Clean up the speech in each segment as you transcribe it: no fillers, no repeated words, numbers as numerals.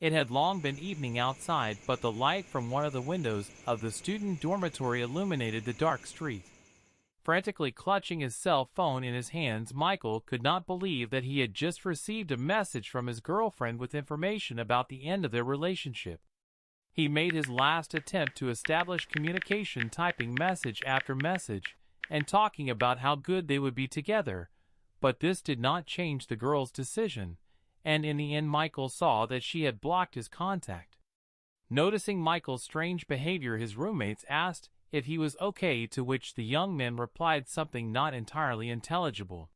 It had long been evening outside, but the light from one of the windows of the student dormitory illuminated the dark street. Frantically clutching his cell phone in his hands, Michael could not believe that he had just received a message from his girlfriend with information about the end of their relationship. He made his last attempt to establish communication, typing message after message and talking about how good they would be together, but this did not change the girl's decision, and in the end Michael saw that she had blocked his contact. Noticing Michael's strange behavior, his roommates asked if he was okay, to which the young man replied something not entirely intelligible.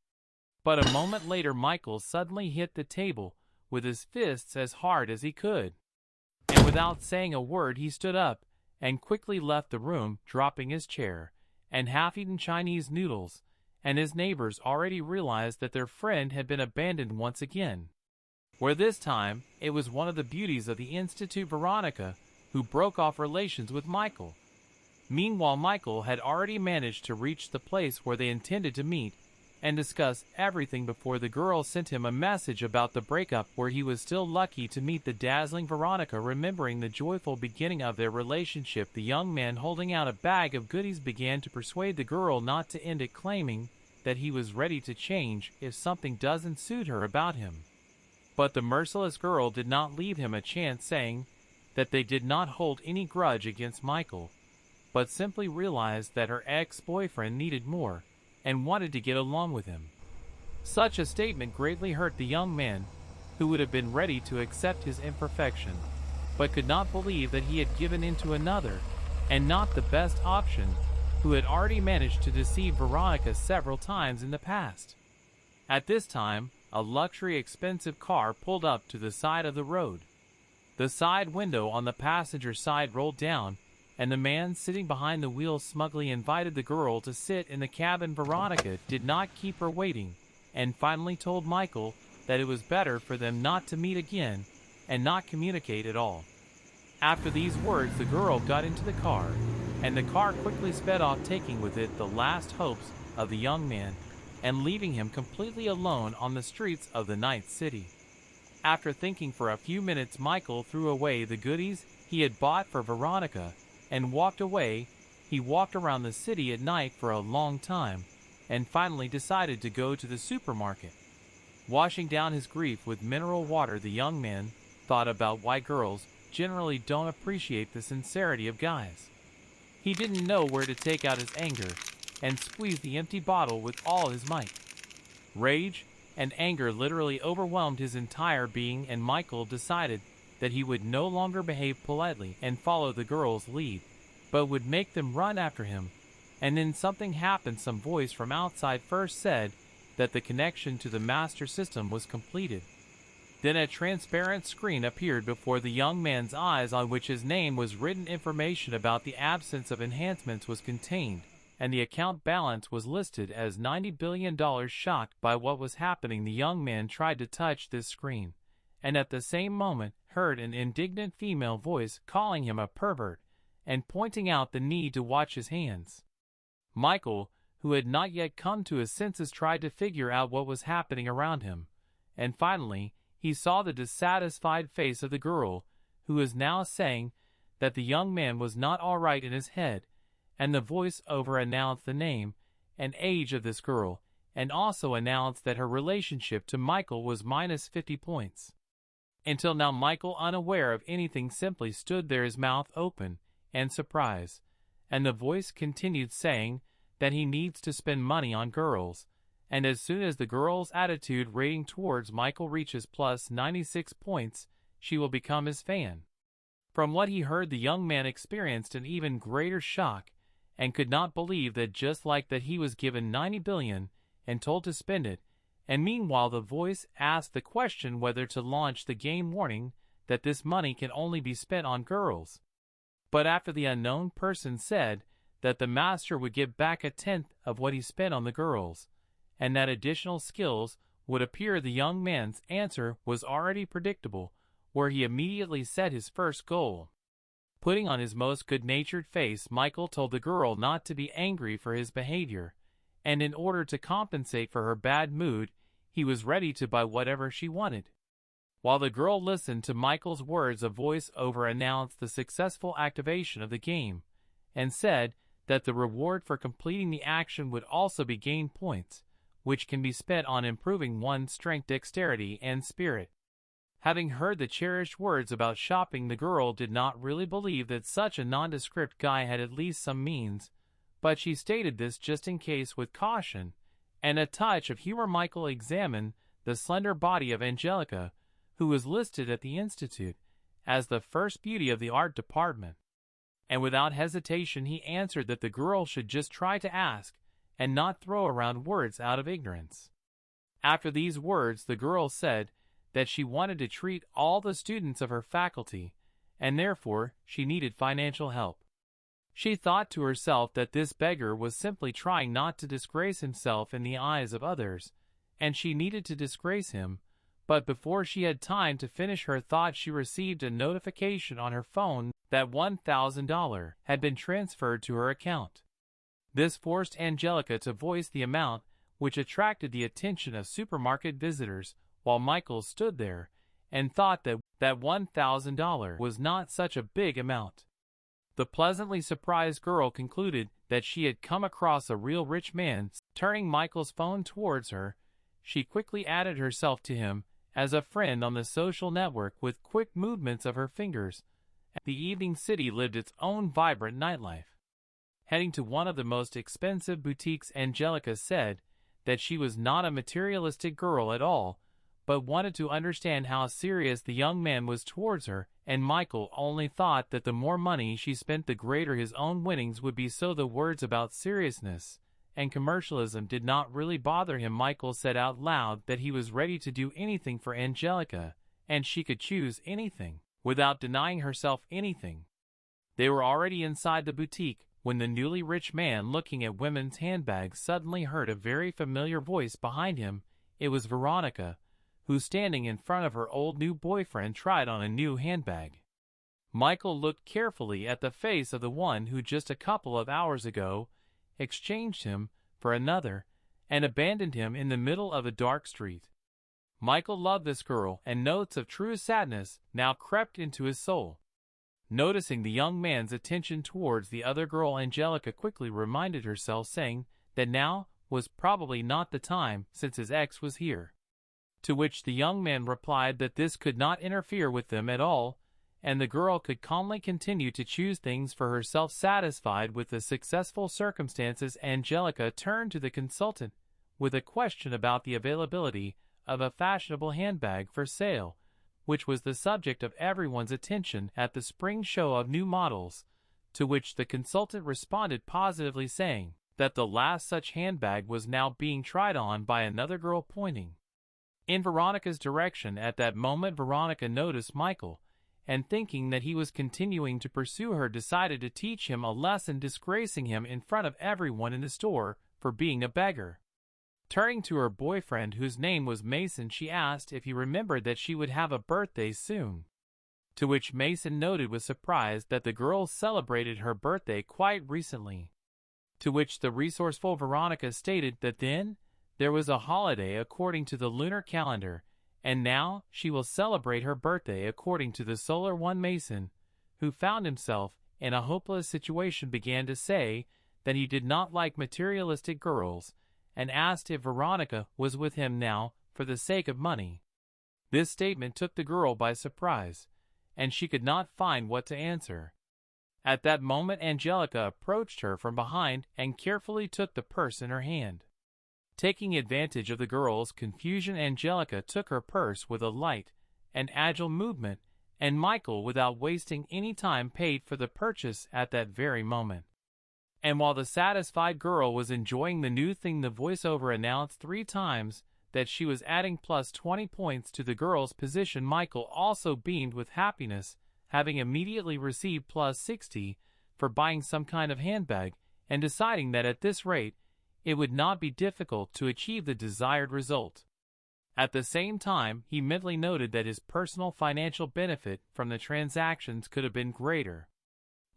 But a moment later Michael suddenly hit the table with his fists as hard as he could. And without saying a word he stood up and quickly left the room, dropping his chair and half-eaten Chinese noodles, and his neighbors already realized that their friend had been abandoned once again. Where this time, it was one of the beauties of the institute, Veronica, who broke off relations with Michael. Meanwhile, Michael had already managed to reach the place where they intended to meet and discuss everything before the girl sent him a message about the breakup, where he was still lucky to meet the dazzling Veronica. Remembering the joyful beginning of their relationship, the young man, holding out a bag of goodies, began to persuade the girl not to end it, claiming that he was ready to change if something doesn't suit her about him. But the merciless girl did not leave him a chance, saying that they did not hold any grudge against Michael, but simply realized that her ex-boyfriend needed more and wanted to get along with him. Such a statement greatly hurt the young man, who would have been ready to accept his imperfection, but could not believe that he had given in to another, and not the best option, who had already managed to deceive Veronica several times in the past. At this time, a luxury expensive car pulled up to the side of the road. The side window on the passenger side rolled down, and the man sitting behind the wheel smugly invited the girl to sit in the cabin. Veronica did not keep her waiting, and finally told Michael that it was better for them not to meet again and not communicate at all. After these words, the girl got into the car, and the car quickly sped off, taking with it the last hopes of the young man and leaving him completely alone on the streets of the night city. After thinking for a few minutes, Michael threw away the goodies he had bought for Veronica and walked away. He walked around the city at night for a long time, and finally decided to go to the supermarket. Washing down his grief with mineral water, the young man thought about why girls generally don't appreciate the sincerity of guys. He didn't know where to take out his anger, and squeezed the empty bottle with all his might. Rage and anger literally overwhelmed his entire being, and Michael decided that he would no longer behave politely and follow the girl's lead, but would make them run after him. And then something happened. Some voice from outside first said that the connection to the master system was completed. Then a transparent screen appeared before the young man's eyes, on which his name was written. Information about the absence of enhancements was contained, and the account balance was listed as $90 billion. Shocked by what was happening, the young man tried to touch this screen, and at the same moment heard an indignant female voice calling him a pervert and pointing out the need to watch his hands. Michael, who had not yet come to his senses, tried to figure out what was happening around him, and finally he saw the dissatisfied face of the girl, who was now saying that the young man was not all right in his head, and the voice over announced the name and age of this girl, and also announced that her relationship to Michael was minus 50 points. Until now, Michael, unaware of anything, simply stood there, his mouth open in surprise, and the voice continued saying that he needs to spend money on girls, and as soon as the girl's attitude rating towards Michael reaches plus 96 points, she will become his fan. From what he heard, the young man experienced an even greater shock and could not believe that just like that he was given 90 billion and told to spend it. And meanwhile the voice asked the question whether to launch the game, warning that this money can only be spent on girls. But after the unknown person said that the master would give back a tenth of what he spent on the girls, and that additional skills would appear, the young man's answer was already predictable, where he immediately set his first goal. Putting on his most good-natured face, Michael told the girl not to be angry for his behavior, and in order to compensate for her bad mood, he was ready to buy whatever she wanted. While the girl listened to Michael's words, a voice-over announced the successful activation of the game, and said that the reward for completing the action would also be gain points, which can be spent on improving one's strength, dexterity, and spirit. Having heard the cherished words about shopping, the girl did not really believe that such a nondescript guy had at least some means, but she stated this just in case with caution and a touch of humor. Michael examined the slender body of Angelica, who was listed at the Institute as the first beauty of the art department, and without hesitation he answered that the girl should just try to ask and not throw around words out of ignorance. After these words, the girl said that she wanted to treat all the students of her faculty, and therefore she needed financial help. She thought to herself that this beggar was simply trying not to disgrace himself in the eyes of others, and she needed to disgrace him, but before she had time to finish her thought, she received a notification on her phone that $1,000 had been transferred to her account. This forced Angelica to voice the amount, which attracted the attention of supermarket visitors, while Michael stood there and thought that $1,000 was not such a big amount. The pleasantly surprised girl concluded that she had come across a real rich man. Turning Michael's phone towards her, she quickly added herself to him as a friend on the social network with quick movements of her fingers. The evening city lived its own vibrant nightlife. Heading to one of the most expensive boutiques, Angelica said that she was not a materialistic girl at all, but wanted to understand how serious the young man was towards her, and Michael only thought that the more money she spent, the greater his own winnings would be. So the words about seriousness and commercialism did not really bother him. Michael said out loud that he was ready to do anything for Angelica, and she could choose anything, without denying herself anything. They were already inside the boutique when the newly rich man, looking at women's handbags, suddenly heard a very familiar voice behind him. It was Veronica, who, standing in front of her old new boyfriend, tried on a new handbag. Michael looked carefully at the face of the one who just a couple of hours ago exchanged him for another and abandoned him in the middle of a dark street. Michael loved this girl, and notes of true sadness now crept into his soul. Noticing the young man's attention towards the other girl, Angelica quickly reminded herself, saying that now was probably not the time, since his ex was here. To which the young man replied that this could not interfere with them at all, and the girl could calmly continue to choose things for herself. Satisfied with the successful circumstances, Angelica turned to the consultant with a question about the availability of a fashionable handbag for sale, which was the subject of everyone's attention at the spring show of new models, to which the consultant responded positively, saying that the last such handbag was now being tried on by another girl, pointing in Veronica's direction. At that moment, Veronica noticed Michael, and thinking that he was continuing to pursue her, decided to teach him a lesson, disgracing him in front of everyone in the store for being a beggar. Turning to her boyfriend, whose name was Mason, she asked if he remembered that she would have a birthday soon. To which Mason noted with surprise that the girl celebrated her birthday quite recently. To which the resourceful Veronica stated that then there was a holiday according to the lunar calendar, and now she will celebrate her birthday according to the solar one. Mason, who found himself in a hopeless situation, began to say that he did not like materialistic girls, and asked if Veronica was with him now for the sake of money. This statement took the girl by surprise, and she could not find what to answer. At that moment, Angelica approached her from behind and carefully took the purse in her hand. Taking advantage of the girl's confusion, Angelica took her purse with a light and agile movement, and Michael, without wasting any time, paid for the purchase at that very moment. And while the satisfied girl was enjoying the new thing, the voiceover announced 3 times that she was adding plus 20 points to the girl's position. Michael also beamed with happiness, having immediately received plus 60 for buying some kind of handbag, and deciding that at this rate it would not be difficult to achieve the desired result. At the same time, he mentally noted that his personal financial benefit from the transactions could have been greater.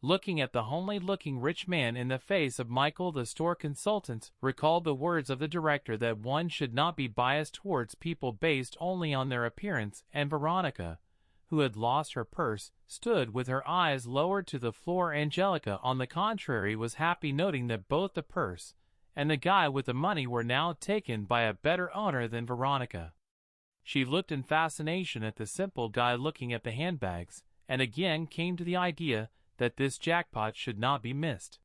Looking at the homely-looking rich man in the face of Michael, the store consultant recalled the words of the director that one should not be biased towards people based only on their appearance, and Veronica, who had lost her purse, stood with her eyes lowered to the floor. Angelica, on the contrary, was happy, noting that both the purse and the guy with the money were now taken by a better owner than Veronica. She looked in fascination at the simple guy looking at the handbags, and again came to the idea that this jackpot should not be missed.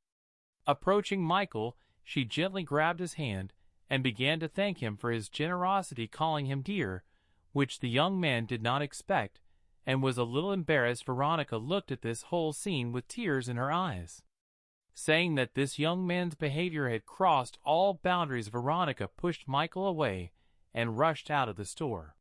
Approaching Michael, she gently grabbed his hand and began to thank him for his generosity, calling him dear, which the young man did not expect, and was a little embarrassed. Veronica looked at this whole scene with tears in her eyes. Saying that this young man's behavior had crossed all boundaries, Veronica pushed Michael away and rushed out of the store.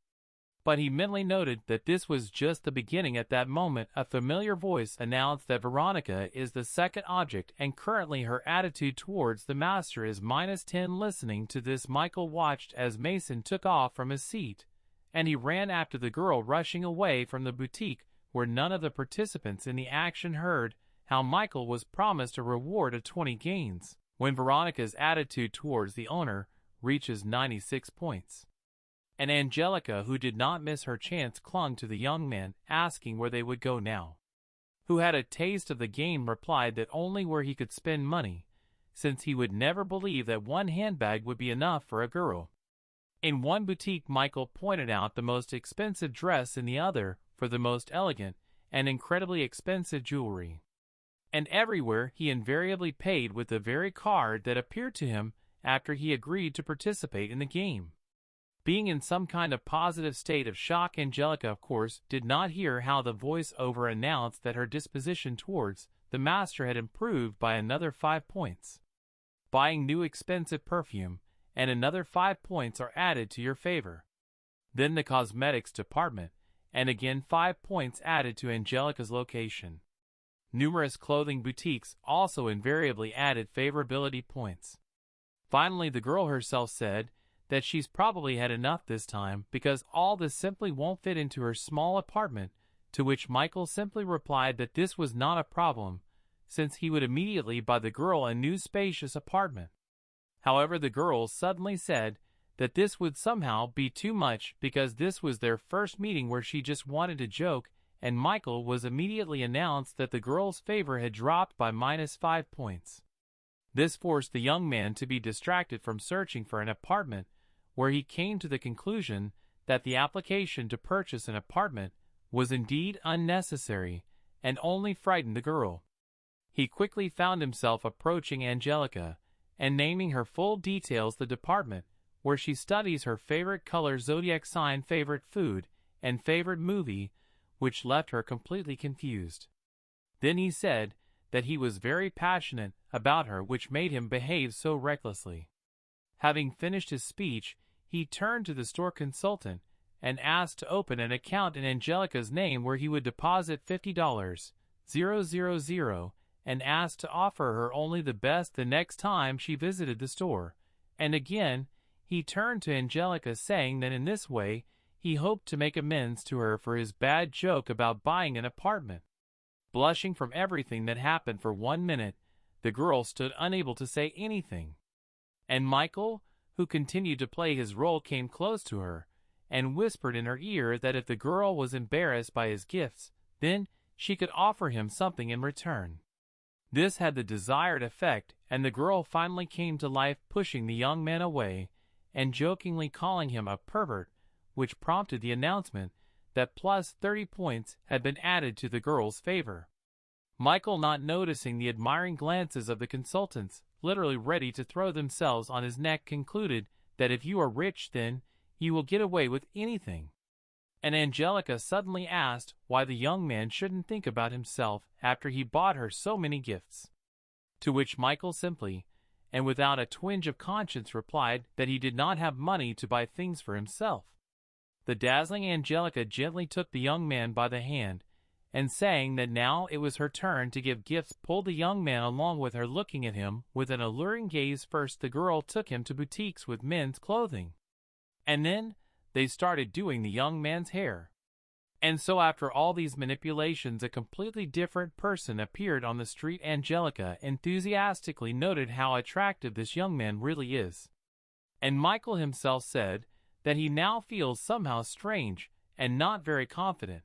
But he mentally noted that this was just the beginning. At that moment, a familiar voice announced that Veronica is the second object, and currently her attitude towards the master is -10. Listening to this, Michael watched as Mason took off from his seat, and he ran after the girl, rushing away from the boutique, where none of the participants in the action heard how Michael was promised a reward of 20 gains, when Veronica's attitude towards the owner reaches 96 points. And Angelica, who did not miss her chance, clung to the young man, asking where they would go now. Who had a taste of the game replied that only where he could spend money, since he would never believe that one handbag would be enough for a girl. In one boutique, Michael pointed out the most expensive dress, in the other for the most elegant and incredibly expensive jewelry. And everywhere he invariably paid with the very card that appeared to him after he agreed to participate in the game. Being in some kind of positive state of shock, Angelica, of course, did not hear how the voice-over announced that her disposition towards the master had improved by another 5 points. Buying new expensive perfume, and another 5 points are added to your favor. Then the cosmetics department, and again 5 points added to Angelica's location. Numerous clothing boutiques also invariably added favorability points. Finally, the girl herself said that she's probably had enough this time, because all this simply won't fit into her small apartment, to which Michael simply replied that this was not a problem, since he would immediately buy the girl a new spacious apartment. However, the girl suddenly said that this would somehow be too much, because this was their first meeting where she just wanted to joke, and Michael was immediately announced that the girl's favor had dropped by -5 points. This forced the young man to be distracted from searching for an apartment, where he came to the conclusion that the application to purchase an apartment was indeed unnecessary and only frightened the girl. He quickly found himself approaching Angelica and naming her full details: the department where she studies, her favorite color, zodiac sign, favorite food, and favorite movie, which left her completely confused. Then he said that he was very passionate about her, which made him behave so recklessly. Having finished his speech, he turned to the store consultant and asked to open an account in Angelica's name where he would deposit $50,000, and asked to offer her only the best the next time she visited the store. And again, he turned to Angelica, saying that in this way he hoped to make amends to her for his bad joke about buying an apartment. Blushing from everything that happened for 1 minute, the girl stood unable to say anything. And Michael, who continued to play his role, came close to her and whispered in her ear that if the girl was embarrassed by his gifts, then she could offer him something in return. This had the desired effect, and the girl finally came to life, pushing the young man away and jokingly calling him a pervert, which prompted the announcement that plus 30 points had been added to the girl's favor. Michael, not noticing the admiring glances of the consultants, literally ready to throw themselves on his neck, concluded that if you are rich, then you will get away with anything. And Angelica suddenly asked why the young man shouldn't think about himself after he bought her so many gifts. To which Michael simply, and without a twinge of conscience, replied that he did not have money to buy things for himself. The dazzling Angelica gently took the young man by the hand, and saying that now it was her turn to give gifts, pulled the young man along with her, looking at him with an alluring gaze. First, the girl took him to boutiques with men's clothing, and then they started doing the young man's hair. And so after all these manipulations, a completely different person appeared on the street. Angelica enthusiastically noted how attractive this young man really is. And Michael himself said that he now feels somehow strange and not very confident.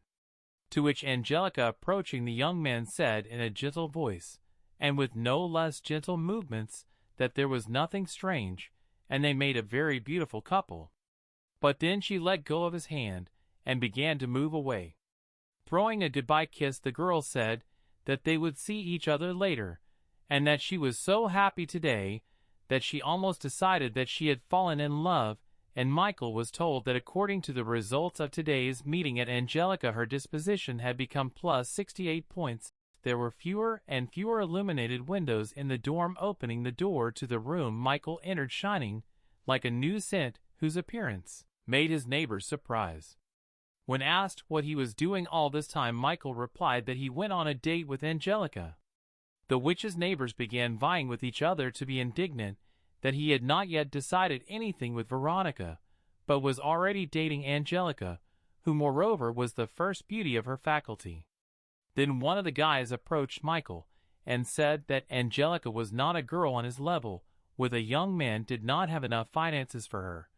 To which Angelica, approaching the young man, said in a gentle voice, and with no less gentle movements, that there was nothing strange, and they made a very beautiful couple. But then she let go of his hand and began to move away. Throwing a goodbye kiss, the girl said that they would see each other later, and that she was so happy today that she almost decided that she had fallen in love. And Michael was told that according to the results of today's meeting at Angelica, her disposition had become plus 68 points. There were fewer and fewer illuminated windows in the dorm, opening the door to the room Michael entered shining like a new scent, whose appearance made his neighbors surprise. When asked what he was doing all this time, Michael replied that he went on a date with Angelica. The witch's neighbors began vying with each other to be indignant that he had not yet decided anything with Veronica, but was already dating Angelica, who moreover was the first beauty of her faculty. Then one of the guys approached Michael and said that Angelica was not a girl on his level, with a young man, did not have enough finances for her,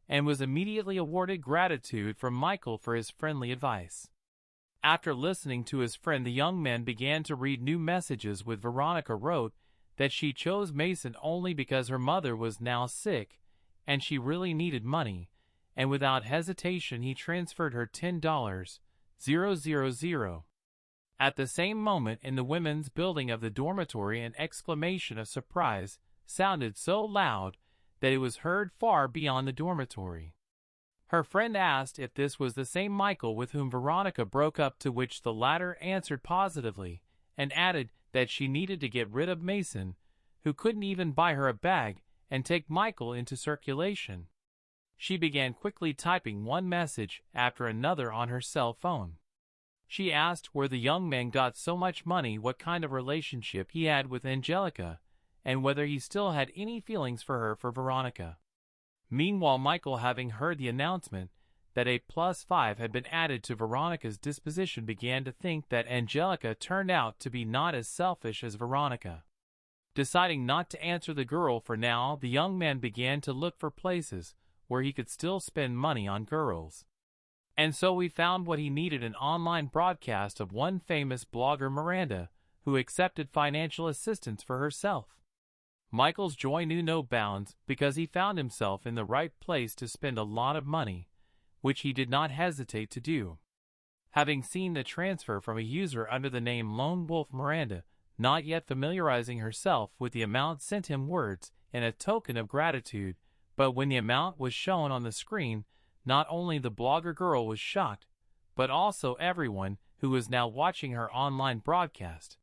and was immediately awarded gratitude from Michael for his friendly advice. After listening to his friend, the young man began to read new messages. With Veronica wrote that she chose Mason only because her mother was now sick and she really needed money, and without hesitation he transferred her $10,000. At the same moment, in the women's building of the dormitory, an exclamation of surprise sounded so loud that it was heard far beyond the dormitory. Her friend asked if this was the same Michael with whom Veronica broke up, to which the latter answered positively, and added that she needed to get rid of Mason, who couldn't even buy her a bag, and take Michael into circulation. She began quickly typing one message after another on her cell phone. She asked where the young man got so much money, what kind of relationship he had with Angelica, and whether he still had any feelings for her, for Veronica. Meanwhile, Michael, having heard the announcement that a +5 had been added to Veronica's disposition, began to think that Angelica turned out to be not as selfish as Veronica. Deciding not to answer the girl for now, the young man began to look for places where he could still spend money on girls. And so he found what he needed: an online broadcast of one famous blogger, Miranda, who accepted financial assistance for herself. Michael's joy knew no bounds, because he found himself in the right place to spend a lot of money, which he did not hesitate to do. Having seen the transfer from a user under the name Lone Wolf, Miranda, not yet familiarizing herself with the amount, sent him words in a token of gratitude, but when the amount was shown on the screen, not only the blogger girl was shocked, but also everyone who was now watching her online broadcast.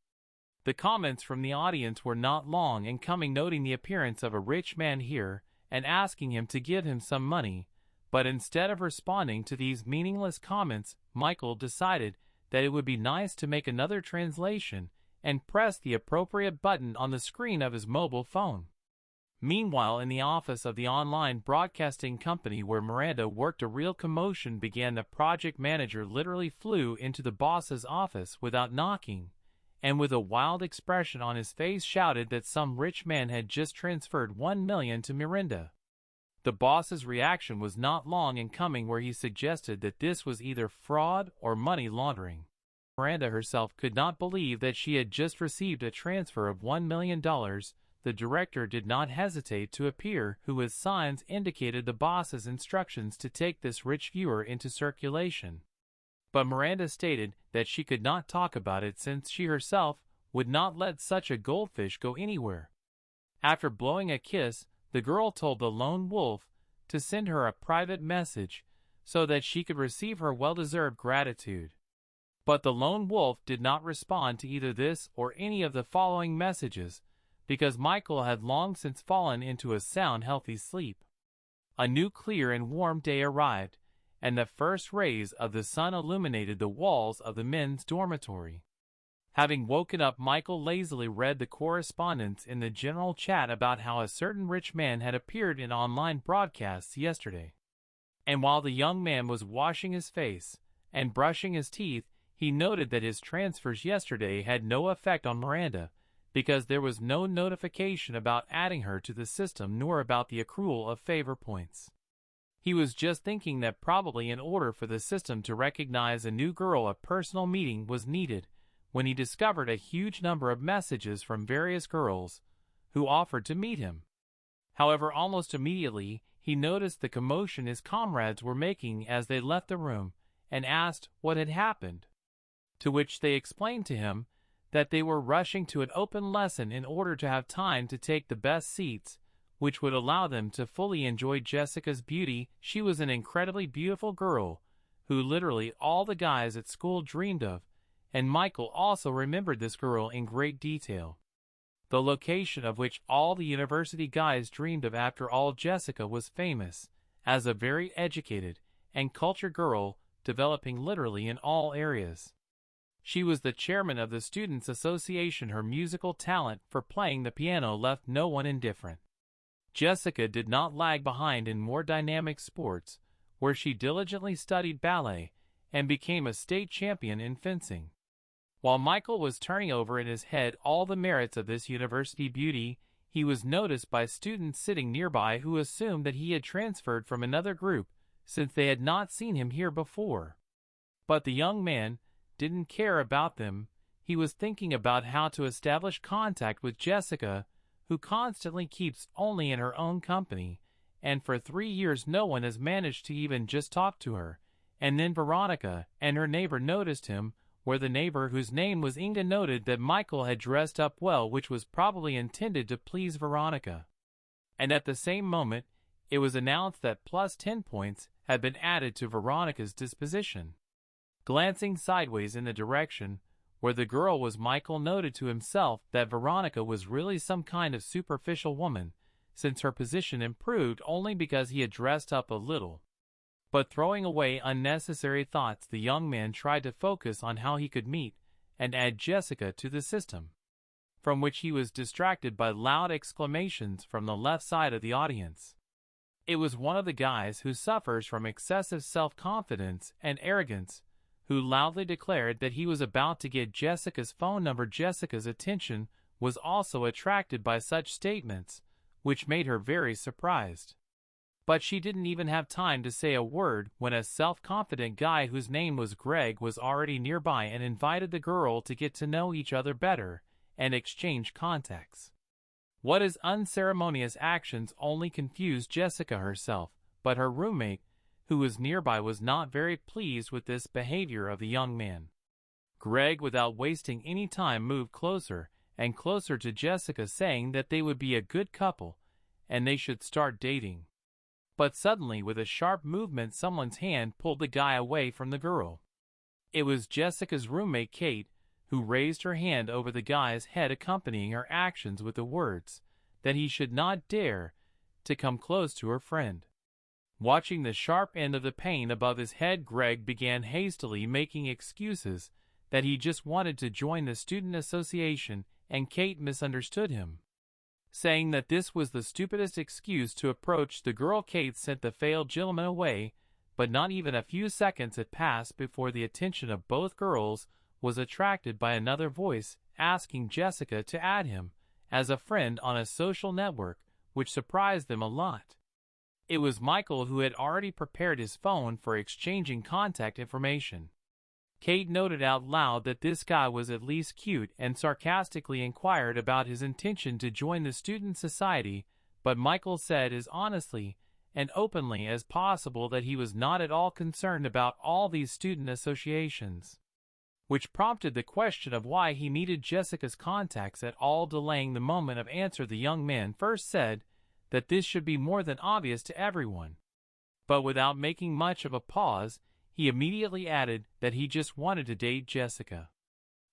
The comments from the audience were not long in coming, noting the appearance of a rich man here and asking him to give him some money, but instead of responding to these meaningless comments, Michael decided that it would be nice to make another translation and press the appropriate button on the screen of his mobile phone. Meanwhile, in the office of the online broadcasting company where Miranda worked, a real commotion began. The project manager literally flew into the boss's office without knocking, and with a wild expression on his face shouted that some rich man had just transferred $1 million to Miranda. The boss's reaction was not long in coming, where he suggested that this was either fraud or money laundering. Miranda herself could not believe that she had just received a transfer of $1 million. The director did not hesitate to appear, who with signs indicated the boss's instructions to take this rich viewer into circulation. But Miranda stated that she could not talk about it, since she herself would not let such a goldfish go anywhere. After blowing a kiss, the girl told the Lone Wolf to send her a private message so that she could receive her well-deserved gratitude. But the Lone Wolf did not respond to either this or any of the following messages, because Michael had long since fallen into a sound, healthy sleep. A new clear and warm day arrived, and the first rays of the sun illuminated the walls of the men's dormitory. Having woken up, Michael lazily read the correspondence in the general chat about how a certain rich man had appeared in online broadcasts yesterday. And while the young man was washing his face and brushing his teeth, he noted that his transfers yesterday had no effect on Miranda, because there was no notification about adding her to the system nor about the accrual of favor points. He was just thinking that probably in order for the system to recognize a new girl a personal meeting was needed, when he discovered a huge number of messages from various girls who offered to meet him. However, almost immediately, he noticed the commotion his comrades were making as they left the room, and asked what had happened. To which they explained to him that they were rushing to an open lesson in order to have time to take the best seats, which would allow them to fully enjoy Jessica's beauty. She was an incredibly beautiful girl, who literally all the guys at school dreamed of, and Michael also remembered this girl in great detail. The location of which all the university guys dreamed of. After all, Jessica was famous as a very educated and cultured girl, developing literally in all areas. She was the chairman of the Students' Association. Her musical talent for playing the piano left no one indifferent. Jessica did not lag behind in more dynamic sports, where she diligently studied ballet and became a state champion in fencing. While Michael was turning over in his head all the merits of this university beauty, he was noticed by students sitting nearby who assumed that he had transferred from another group, since they had not seen him here before. But the young man didn't care about them. He was thinking about how to establish contact with Jessica, who constantly keeps only in her own company, and for 3 years no one has managed to even just talk to her. And then Veronica and her neighbor noticed him, where the neighbor, whose name was Inga, noted that Michael had dressed up well, which was probably intended to please Veronica. And at the same moment, it was announced that plus 10 points had been added to Veronica's disposition. Glancing sideways in the direction where the girl was, Michael noted to himself that Veronica was really some kind of superficial woman, since her position improved only because he had dressed up a little. But throwing away unnecessary thoughts, the young man tried to focus on how he could meet and add Jessica to the system, from which he was distracted by loud exclamations from the left side of the audience. It was one of the guys who suffers from excessive self-confidence and arrogance, who loudly declared that he was about to get Jessica's phone number. Jessica's attention was also attracted by such statements, which made her very surprised. But she didn't even have time to say a word when a self-confident guy whose name was Greg was already nearby and invited the girl to get to know each other better and exchange contacts. What his unceremonious actions only confused Jessica herself, but her roommate, who was nearby, was not very pleased with this behavior of the young man. Greg, without wasting any time, moved closer and closer to Jessica, saying that they would be a good couple and they should start dating. But suddenly, with a sharp movement, someone's hand pulled the guy away from the girl. It was Jessica's roommate, Kate, who raised her hand over the guy's head, accompanying her actions with the words that he should not dare to come close to her friend. Watching the sharp end of the pain above his head, Greg began hastily making excuses that he just wanted to join the student association, and Kate misunderstood him, saying that this was the stupidest excuse to approach the girl. Kate sent the failed gentleman away, but not even a few seconds had passed before the attention of both girls was attracted by another voice asking Jessica to add him as a friend on a social network, which surprised them a lot. It was Michael, who had already prepared his phone for exchanging contact information. Kate noted out loud that this guy was at least cute and sarcastically inquired about his intention to join the student society, but Michael said as honestly and openly as possible that he was not at all concerned about all these student associations, which prompted the question of why he needed Jessica's contacts at all. Delaying the moment of answer, the young man first said that this should be more than obvious to everyone, but without making much of a pause, he immediately added that he just wanted to date Jessica.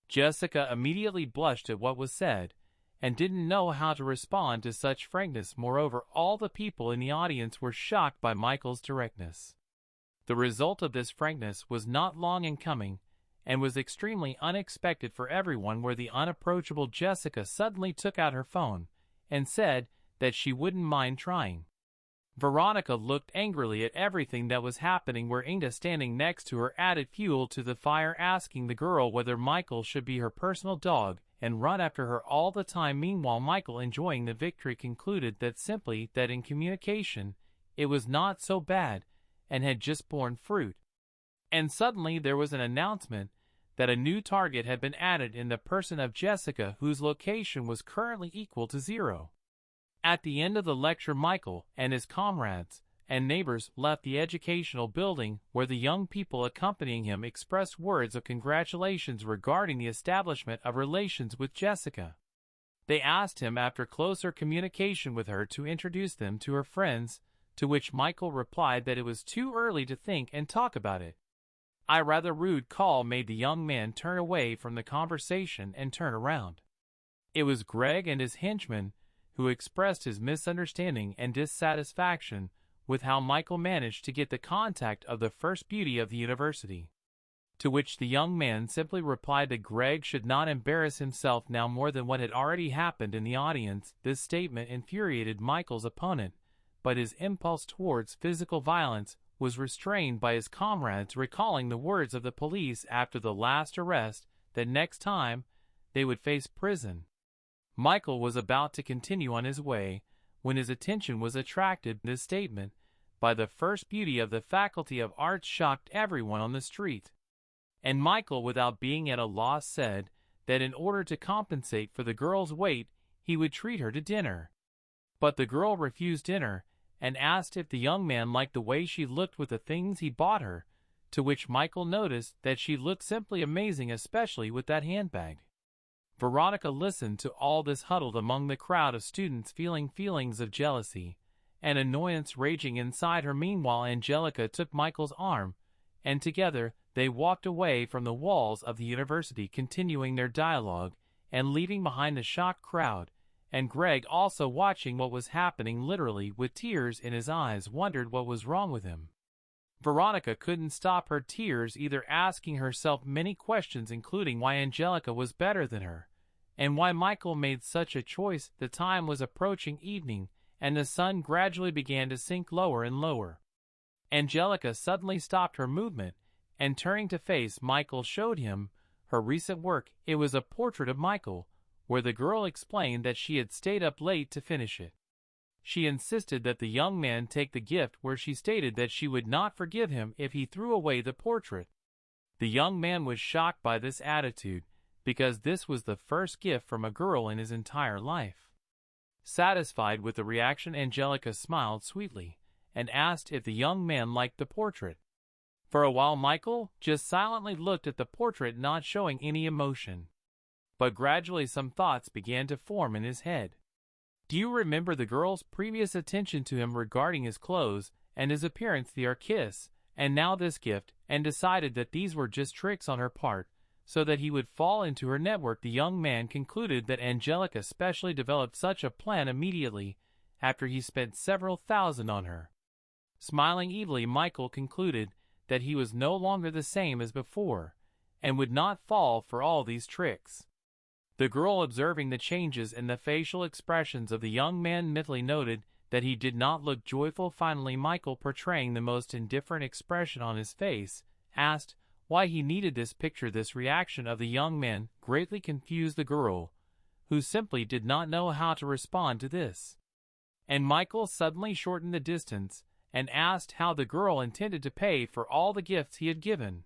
Jessica immediately blushed at what was said and didn't know how to respond to such frankness. Moreover, all the people in the audience were shocked by Michael's directness. The result of this frankness was not long in coming and was extremely unexpected for everyone, where the unapproachable Jessica suddenly took out her phone and said that she wouldn't mind trying. Veronica looked angrily at everything that was happening where Inga standing next to her added fuel to the fire, asking the girl whether Michael should be her personal dog and run after her all the time. Meanwhile, Michael, enjoying the victory, concluded that simply that in communication it was not so bad and had just borne fruit. And suddenly there was an announcement that a new target had been added in the person of Jessica, whose location was currently equal to 0. At the end of the lecture, Michael and his comrades and neighbors left the educational building, where the young people accompanying him expressed words of congratulations regarding the establishment of relations with Jessica. They asked him, after closer communication with her, to introduce them to her friends, to which Michael replied that it was too early to think and talk about it. A rather rude call made the young man turn away from the conversation and turn around. It was Greg and his henchman who expressed his misunderstanding and dissatisfaction with how Michael managed to get the contact of the first beauty of the university. To which the young man simply replied that Greg should not embarrass himself now more than what had already happened in the audience. This statement infuriated Michael's opponent, but his impulse towards physical violence was restrained by his comrades recalling the words of the police after the last arrest, that next time they would face prison. Michael was about to continue on his way when his attention was attracted to this statement by the first beauty of the Faculty of Arts. Shocked everyone on the street. And Michael, without being at a loss, said that in order to compensate for the girl's weight, he would treat her to dinner. But the girl refused dinner and asked if the young man liked the way she looked with the things he bought her, to which Michael noticed that she looked simply amazing, especially with that handbag. Veronica listened to all this huddled among the crowd of students, feeling feelings of jealousy and annoyance raging inside her. Meanwhile, Angelica took Michael's arm, and together they walked away from the walls of the university, continuing their dialogue and leaving behind the shocked crowd. And Greg, also watching what was happening, literally with tears in his eyes, wondered what was wrong with him. Veronica couldn't stop her tears either, asking herself many questions, including why Angelica was better than her, and why Michael made such a choice. The time was approaching evening, and the sun gradually began to sink lower and lower. Angelica suddenly stopped her movement, and turning to face Michael, showed him her recent work. It was a portrait of Michael, where the girl explained that she had stayed up late to finish it. She insisted that the young man take the gift, where she stated that she would not forgive him if he threw away the portrait. The young man was shocked by this attitude, because this was the first gift from a girl in his entire life. Satisfied with the reaction, Angelica smiled sweetly and asked if the young man liked the portrait. For a while Michael just silently looked at the portrait, not showing any emotion. But gradually some thoughts began to form in his head. Do you remember the girl's previous attention to him regarding his clothes and his appearance, their kiss, and now this gift, and decided that these were just tricks on her part, so that he would fall into her network? The young man concluded that Angelica specially developed such a plan immediately after he spent several thousand on her. Smiling evilly, Michael concluded that he was no longer the same as before, and would not fall for all these tricks. The girl, observing the changes in the facial expressions of the young man, mentally noted that he did not look joyful. Finally, Michael, portraying the most indifferent expression on his face, asked why he needed this picture. This reaction of the young man greatly confused the girl, who simply did not know how to respond to this. And Michael suddenly shortened the distance and asked how the girl intended to pay for all the gifts he had given.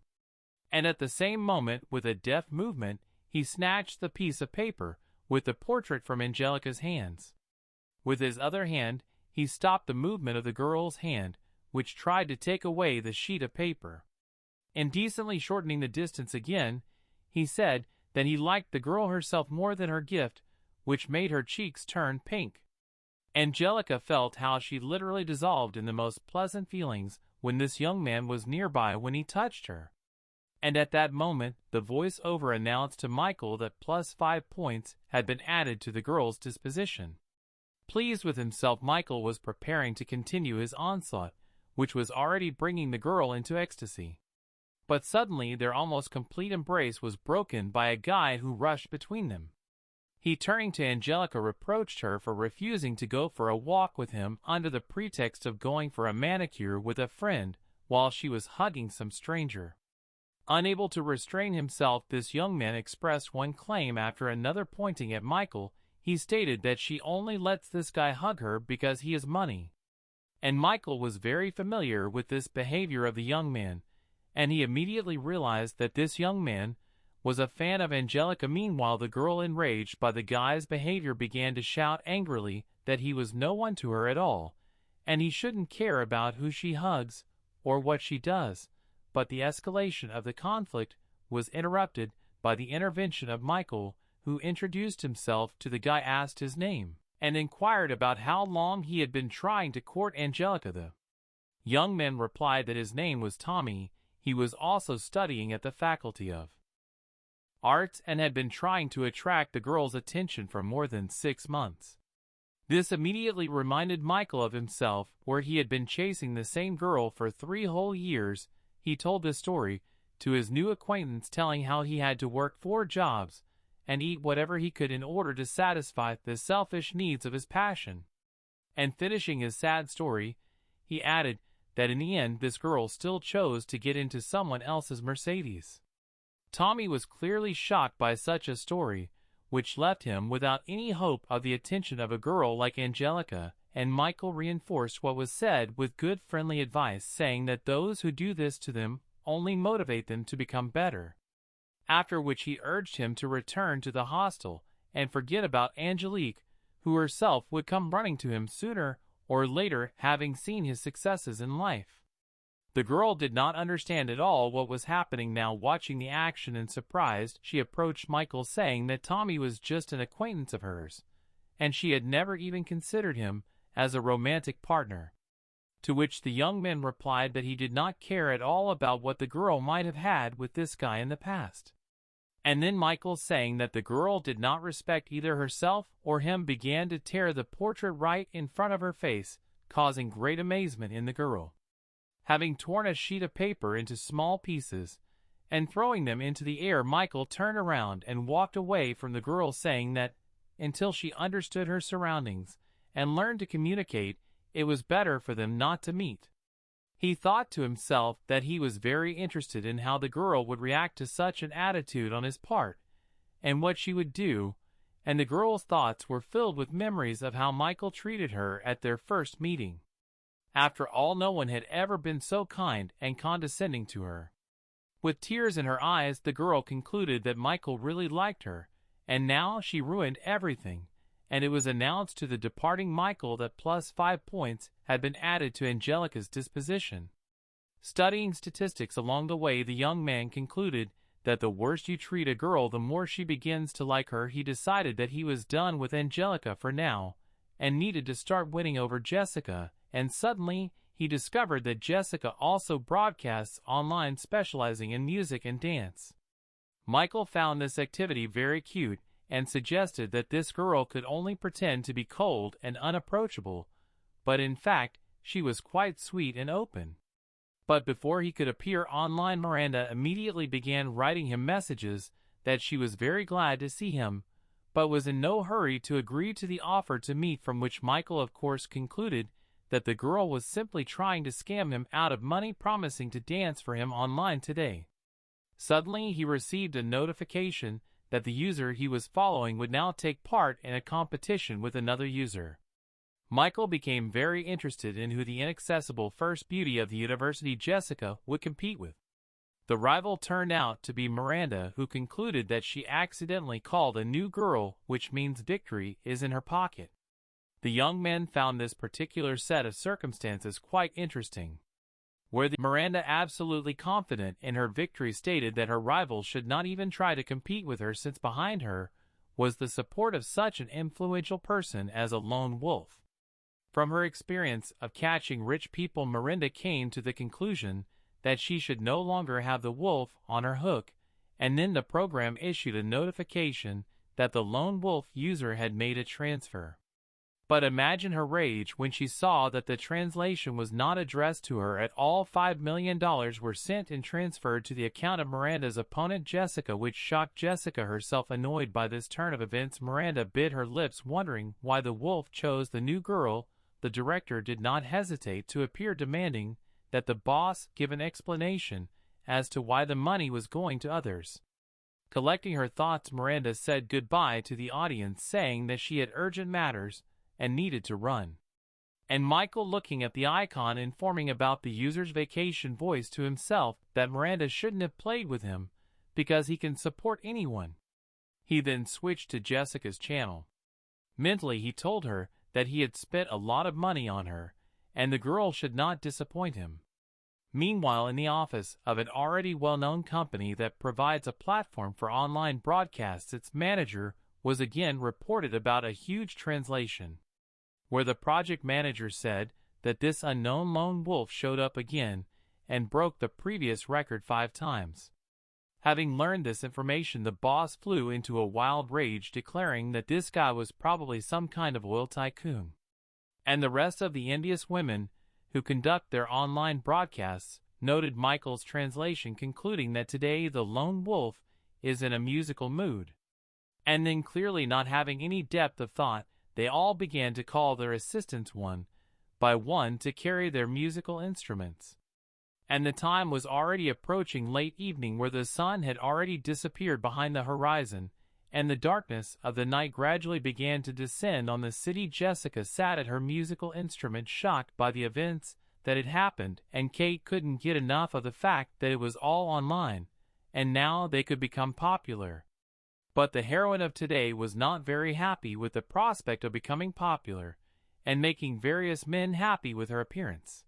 And at the same moment, with a deft movement, he snatched the piece of paper with the portrait from Angelica's hands. With his other hand, he stopped the movement of the girl's hand, which tried to take away the sheet of paper. Indecently shortening the distance again, he said that he liked the girl herself more than her gift, which made her cheeks turn pink. Angelica felt how she literally dissolved in the most pleasant feelings when this young man was nearby when he touched her. And at that moment, the voice-over announced to Michael that +5 points had been added to the girl's disposition. Pleased with himself, Michael was preparing to continue his onslaught, which was already bringing the girl into ecstasy. But suddenly their almost complete embrace was broken by a guy who rushed between them. He, turning to Angelica, reproached her for refusing to go for a walk with him under the pretext of going for a manicure with a friend while she was hugging some stranger. Unable to restrain himself, this young man expressed one claim after another. Pointing at Michael, he stated that she only lets this guy hug her because he has money. And Michael was very familiar with this behavior of the young man, and he immediately realized that this young man was a fan of Angelica. Meanwhile, the girl, enraged by the guy's behavior, began to shout angrily that he was no one to her at all, and he shouldn't care about who she hugs or what she does. But the escalation of the conflict was interrupted by the intervention of Michael, who introduced himself to the guy, asked his name, and inquired about how long he had been trying to court Angelica. The young man replied that his name was Tommy. He was also studying at the Faculty of Arts and had been trying to attract the girl's attention for more than 6 months. This immediately reminded Michael of himself, where he had been chasing the same girl for 3 whole years. He told this story to his new acquaintance, telling how he had to work 4 jobs and eat whatever he could in order to satisfy the selfish needs of his passion. And finishing his sad story, he added that in the end this girl still chose to get into someone else's Mercedes. Tommy was clearly shocked by such a story, which left him without any hope of the attention of a girl like Angelica, and Michael reinforced what was said with good friendly advice, saying that those who do this to them only motivate them to become better. After which he urged him to return to the hostel and forget about Angelique, who herself would come running to him sooner or later, having seen his successes in life. The girl did not understand at all what was happening now. Watching the action and surprised, she approached Michael, saying that Tommy was just an acquaintance of hers, and she had never even considered him as a romantic partner. To which the young man replied that he did not care at all about what the girl might have had with this guy in the past. And then Michael, saying that the girl did not respect either herself or him, began to tear the portrait right in front of her face, causing great amazement in the girl. Having torn a sheet of paper into small pieces and throwing them into the air, Michael turned around and walked away from the girl, saying that until she understood her surroundings and learned to communicate, it was better for them not to meet. He thought to himself that he was very interested in how the girl would react to such an attitude on his part, and what she would do, and the girl's thoughts were filled with memories of how Michael treated her at their first meeting. After all, no one had ever been so kind and condescending to her. With tears in her eyes, the girl concluded that Michael really liked her, and now she ruined everything, and it was announced to the departing Michael that +5 points had been added to Angelica's disposition. Studying statistics along the way, the young man concluded that the worse you treat a girl, the more she begins to like her. He decided that he was done with Angelica for now, and needed to start winning over Jessica, and suddenly he discovered that Jessica also broadcasts online, specializing in music and dance. Michael found this activity very cute and suggested that this girl could only pretend to be cold and unapproachable, but in fact she was quite sweet and open. But before he could appear online, Miranda immediately began writing him messages that she was very glad to see him, but was in no hurry to agree to the offer to meet, from which Michael of course concluded that the girl was simply trying to scam him out of money, promising to dance for him online today. Suddenly he received a notification that the user he was following would now take part in a competition with another user. Michael became very interested in who the inaccessible first beauty of the university, Jessica, would compete with. The rival turned out to be Miranda, who concluded that she accidentally called a new girl, which means victory is in her pocket. The young man found this particular set of circumstances quite interesting, where Miranda, absolutely confident in her victory, stated that her rival should not even try to compete with her, since behind her was the support of such an influential person as a lone wolf. From her experience of catching rich people, Miranda came to the conclusion that she should no longer have the wolf on her hook, and then the program issued a notification that the lone wolf user had made a transfer. But imagine her rage when she saw that the translation was not addressed to her at all. $5 million were sent and transferred to the account of Miranda's opponent Jessica, which shocked Jessica herself. Annoyed by this turn of events, Miranda bit her lips, wondering why the wolf chose the new girl. The director did not hesitate to appear, demanding that the boss give an explanation as to why the money was going to others. Collecting her thoughts, Miranda said goodbye to the audience, saying that she had urgent matters and needed to run. And Michael, looking at the icon informing about the user's vacation, voiced to himself that Miranda shouldn't have played with him because he can support anyone. He then switched to Jessica's channel. Mentally, he told her that he had spent a lot of money on her and the girl should not disappoint him. Meanwhile, in the office of an already well-known company that provides a platform for online broadcasts, its manager was again reported about a huge translation, where the project manager said that this unknown lone wolf showed up again and broke the previous record 5 times. Having learned this information, the boss flew into a wild rage, declaring that this guy was probably some kind of oil tycoon. And the rest of the envious women who conduct their online broadcasts noted Michael's translation, concluding that today the lone wolf is in a musical mood. And then, clearly not having any depth of thought, they all began to call their assistants one by one to carry their musical instruments. And the time was already approaching late evening, where the sun had already disappeared behind the horizon, and the darkness of the night gradually began to descend on the city. Jessica sat at her musical instrument, shocked by the events that had happened, and Kate couldn't get enough of the fact that it was all online, and now they could become popular. But the heroine of today was not very happy with the prospect of becoming popular and making various men happy with her appearance.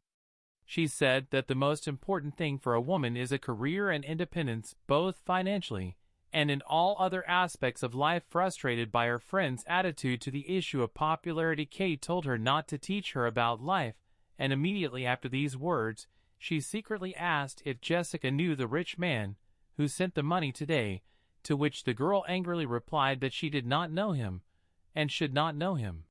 She said that the most important thing for a woman is a career and independence, both financially and in all other aspects of life. Frustrated by her friend's attitude to the issue of popularity, Kate told her not to teach her about life, and immediately after these words, she secretly asked if Jessica knew the rich man who sent the money today, to which the girl angrily replied that she did not know him and should not know him.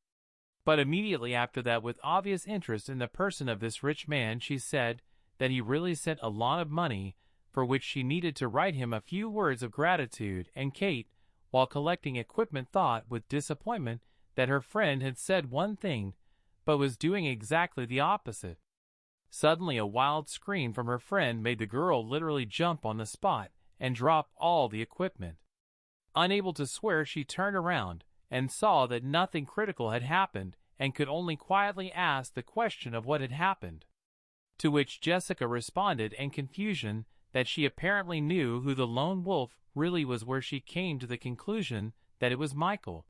But immediately after that, with obvious interest in the person of this rich man, she said that he really sent a lot of money, for which she needed to write him a few words of gratitude. And Kate, while collecting equipment, thought with disappointment that her friend had said one thing but was doing exactly the opposite. Suddenly, a wild scream from her friend made the girl literally jump on the spot and drop all the equipment. Unable to swear, she turned around and saw that nothing critical had happened, and could only quietly ask the question of what had happened. To which Jessica responded in confusion that she apparently knew who the lone wolf really was, where she came to the conclusion that it was Michael.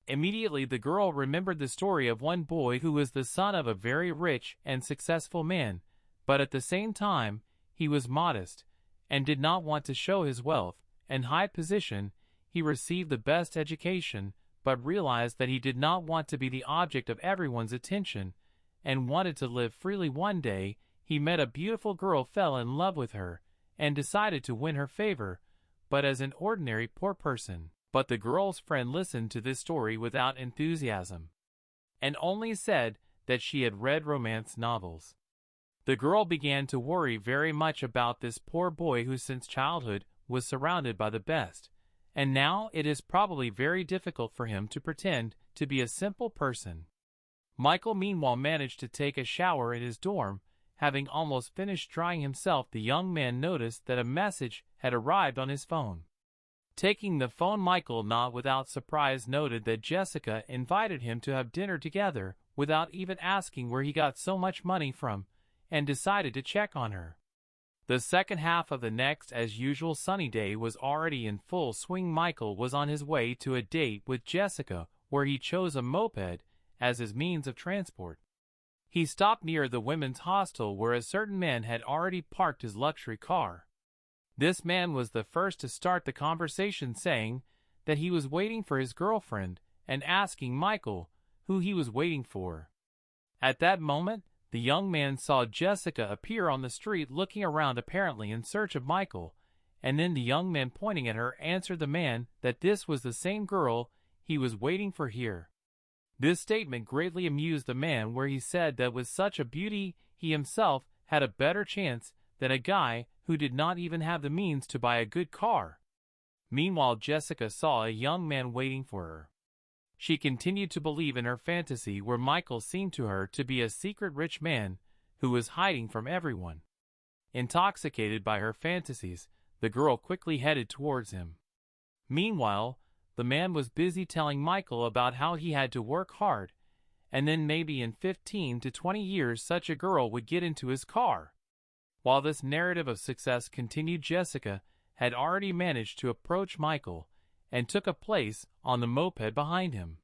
Immediately the girl remembered the story of one boy who was the son of a very rich and successful man, but at the same time he was modest and did not want to show his wealth and high position. He received the best education, but realized that he did not want to be the object of everyone's attention and wanted to live freely. One day he met a beautiful girl, fell in love with her, and decided to win her favor, but as an ordinary poor person. But the girl's friend listened to this story without enthusiasm, and only said that she had read romance novels. The girl began to worry very much about this poor boy who since childhood was surrounded by the best, and now it is probably very difficult for him to pretend to be a simple person. Michael meanwhile managed to take a shower in his dorm. Having almost finished drying himself, the young man noticed that a message had arrived on his phone. Taking the phone, Michael, not without surprise, noted that Jessica invited him to have dinner together without even asking where he got so much money from, and decided to check on her. The second half of the next, as usual, sunny day was already in full swing. Michael was on his way to a date with Jessica, where he chose a moped as his means of transport. He stopped near the women's hostel, where a certain man had already parked his luxury car. This man was the first to start the conversation, saying that he was waiting for his girlfriend and asking Michael who he was waiting for. At that moment, the young man saw Jessica appear on the street, looking around apparently in search of Michael, and then the young man, pointing at her, answered the man that this was the same girl he was waiting for here. This statement greatly amused the man, where he said that with such a beauty he himself had a better chance than a guy who did not even have the means to buy a good car. Meanwhile, Jessica saw a young man waiting for her. She continued to believe in her fantasy, where Michael seemed to her to be a secret rich man who was hiding from everyone. Intoxicated by her fantasies, the girl quickly headed towards him. Meanwhile, the man was busy telling Michael about how he had to work hard, and then maybe in 15 to 20 years such a girl would get into his car. While this narrative of success continued, Jessica had already managed to approach Michael and took a place on the moped behind him.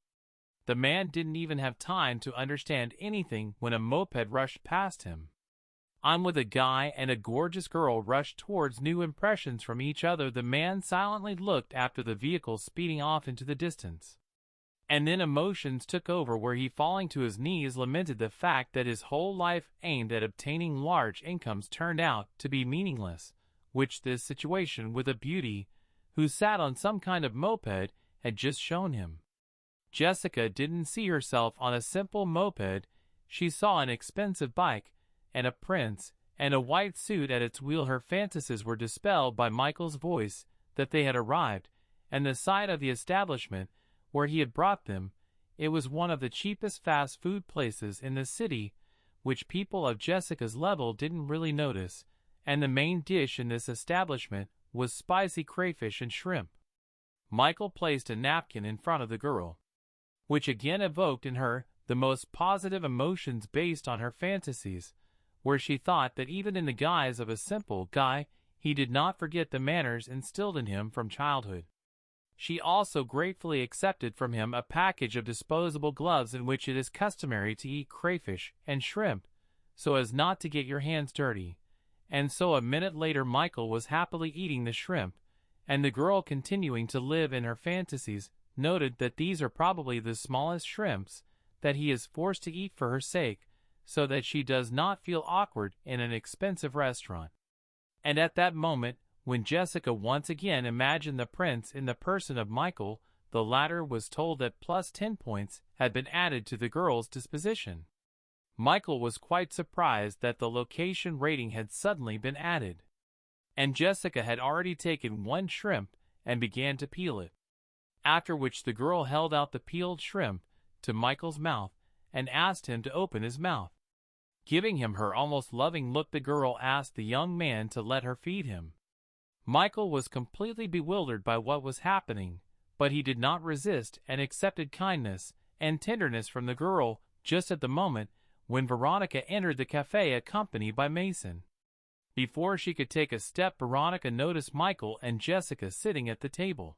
The man didn't even have time to understand anything when a moped rushed past him. "I'm with a guy and a gorgeous girl," rushed towards new impressions from each other. The man silently looked after the vehicle speeding off into the distance. And then emotions took over, where he, falling to his knees, lamented the fact that his whole life aimed at obtaining large incomes turned out to be meaningless, which this situation with a beauty who sat on some kind of moped had just shown him. Jessica didn't see herself on a simple moped. She saw an expensive bike and a prince and a white suit at its wheel. Her fantasies were dispelled by Michael's voice that they had arrived, and the sight of the establishment where he had brought them. It was one of the cheapest fast food places in the city, which people of Jessica's level didn't really notice, and the main dish in this establishment was spicy crayfish and shrimp. Michael placed a napkin in front of the girl, which again evoked in her the most positive emotions based on her fantasies, where she thought that even in the guise of a simple guy, he did not forget the manners instilled in him from childhood. She also gratefully accepted from him a package of disposable gloves in which it is customary to eat crayfish and shrimp, so as not to get your hands dirty. And so a minute later Michael was happily eating the shrimp, and the girl, continuing to live in her fantasies, noted that these are probably the smallest shrimps that he is forced to eat for her sake, so that she does not feel awkward in an expensive restaurant. And at that moment, when Jessica once again imagined the prince in the person of Michael, the latter was told that plus 10 points had been added to the girl's disposition. Michael was quite surprised that the location rating had suddenly been added, and Jessica had already taken one shrimp and began to peel it, after which the girl held out the peeled shrimp to Michael's mouth and asked him to open his mouth. Giving him her almost loving look, the girl asked the young man to let her feed him. Michael was completely bewildered by what was happening, but he did not resist and accepted kindness and tenderness from the girl just at the moment when Veronica entered the cafe accompanied by Mason. Before she could take a step, Veronica noticed Michael and Jessica sitting at the table.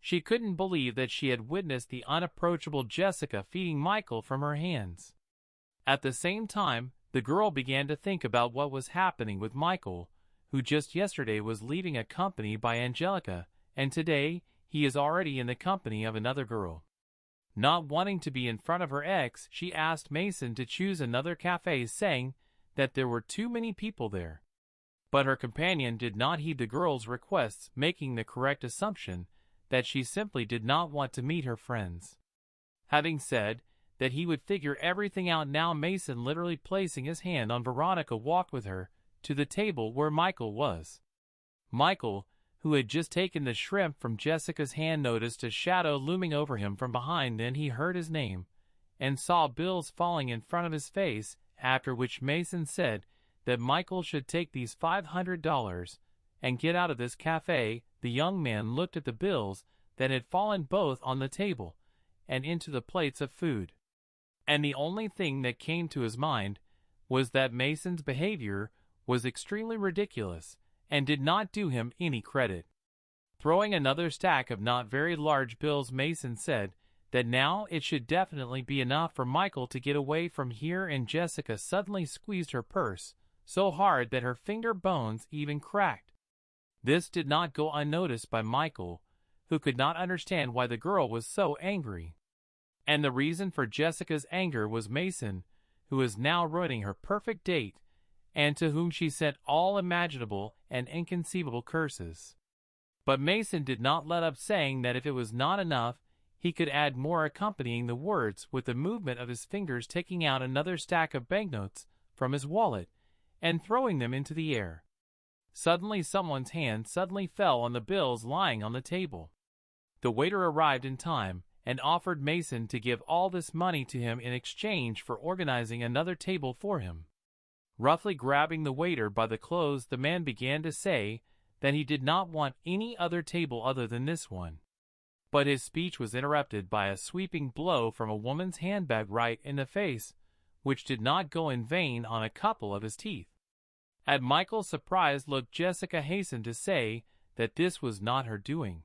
She couldn't believe that she had witnessed the unapproachable Jessica feeding Michael from her hands. At the same time, the girl began to think about what was happening with Michael, who just yesterday was leaving accompanied by Angelica, and today he is already in the company of another girl. Not wanting to be in front of her ex, she asked Mason to choose another cafe, saying that there were too many people there. But her companion did not heed the girl's requests, making the correct assumption that she simply did not want to meet her friends. Having said that he would figure everything out now, Mason, literally placing his hand on Veronica, walked with her to the table where Michael was. Michael, who had just taken the shrimp from Jessica's hand, noticed a shadow looming over him from behind. Then he heard his name and saw bills falling in front of his face, after which Mason said that Michael should take these $500 and get out of this cafe. The young man looked at the bills that had fallen both on the table and into the plates of food, and the only thing that came to his mind was that Mason's behavior was extremely ridiculous and did not do him any credit. Throwing another stack of not very large bills, Mason said that now it should definitely be enough for Michael to get away from here, and Jessica suddenly squeezed her purse so hard that her finger bones even cracked. This did not go unnoticed by Michael, who could not understand why the girl was so angry. And the reason for Jessica's anger was Mason, who was now ruining her perfect date, and to whom she sent all imaginable and inconceivable curses. But Mason did not let up, saying that if it was not enough, he could add more, accompanying the words with the movement of his fingers, taking out another stack of banknotes from his wallet and throwing them into the air. Suddenly someone's hand suddenly fell on the bills lying on the table. The waiter arrived in time and offered Mason to give all this money to him in exchange for organizing another table for him. Roughly grabbing the waiter by the clothes, the man began to say that he did not want any other table other than this one. But his speech was interrupted by a sweeping blow from a woman's handbag right in the face, which did not go in vain on a couple of his teeth. At Michael's surprised look, Jessica hastened to say that this was not her doing.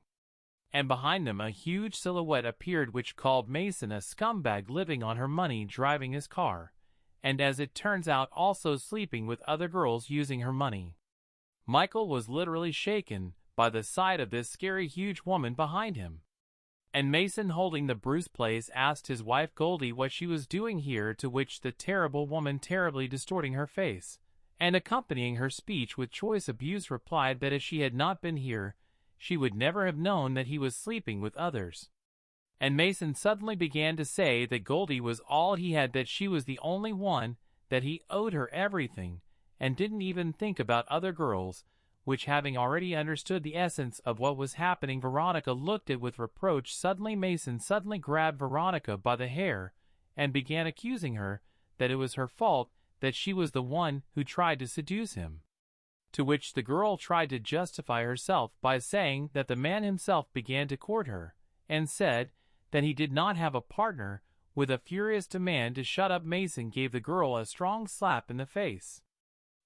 And behind them a huge silhouette appeared which called Mason a scumbag living on her money, driving his car, and as it turns out also sleeping with other girls using her money. Michael was literally shaken by the sight of this scary huge woman behind him. And Mason, holding the bruised place, asked his wife Goldie what she was doing here, to which the terrible woman, terribly distorting her face and accompanying her speech with choice abuse, replied that if she had not been here, she would never have known that he was sleeping with others. And Mason suddenly began to say that Goldie was all he had, that she was the only one, that he owed her everything, and didn't even think about other girls, which, having already understood the essence of what was happening, Veronica looked at with reproach. Suddenly Mason suddenly grabbed Veronica by the hair and began accusing her that it was her fault, that she was the one who tried to seduce him. To which the girl tried to justify herself by saying that the man himself began to court her, and said that he did not have a partner. With a furious demand to shut up, Mason gave the girl a strong slap in the face.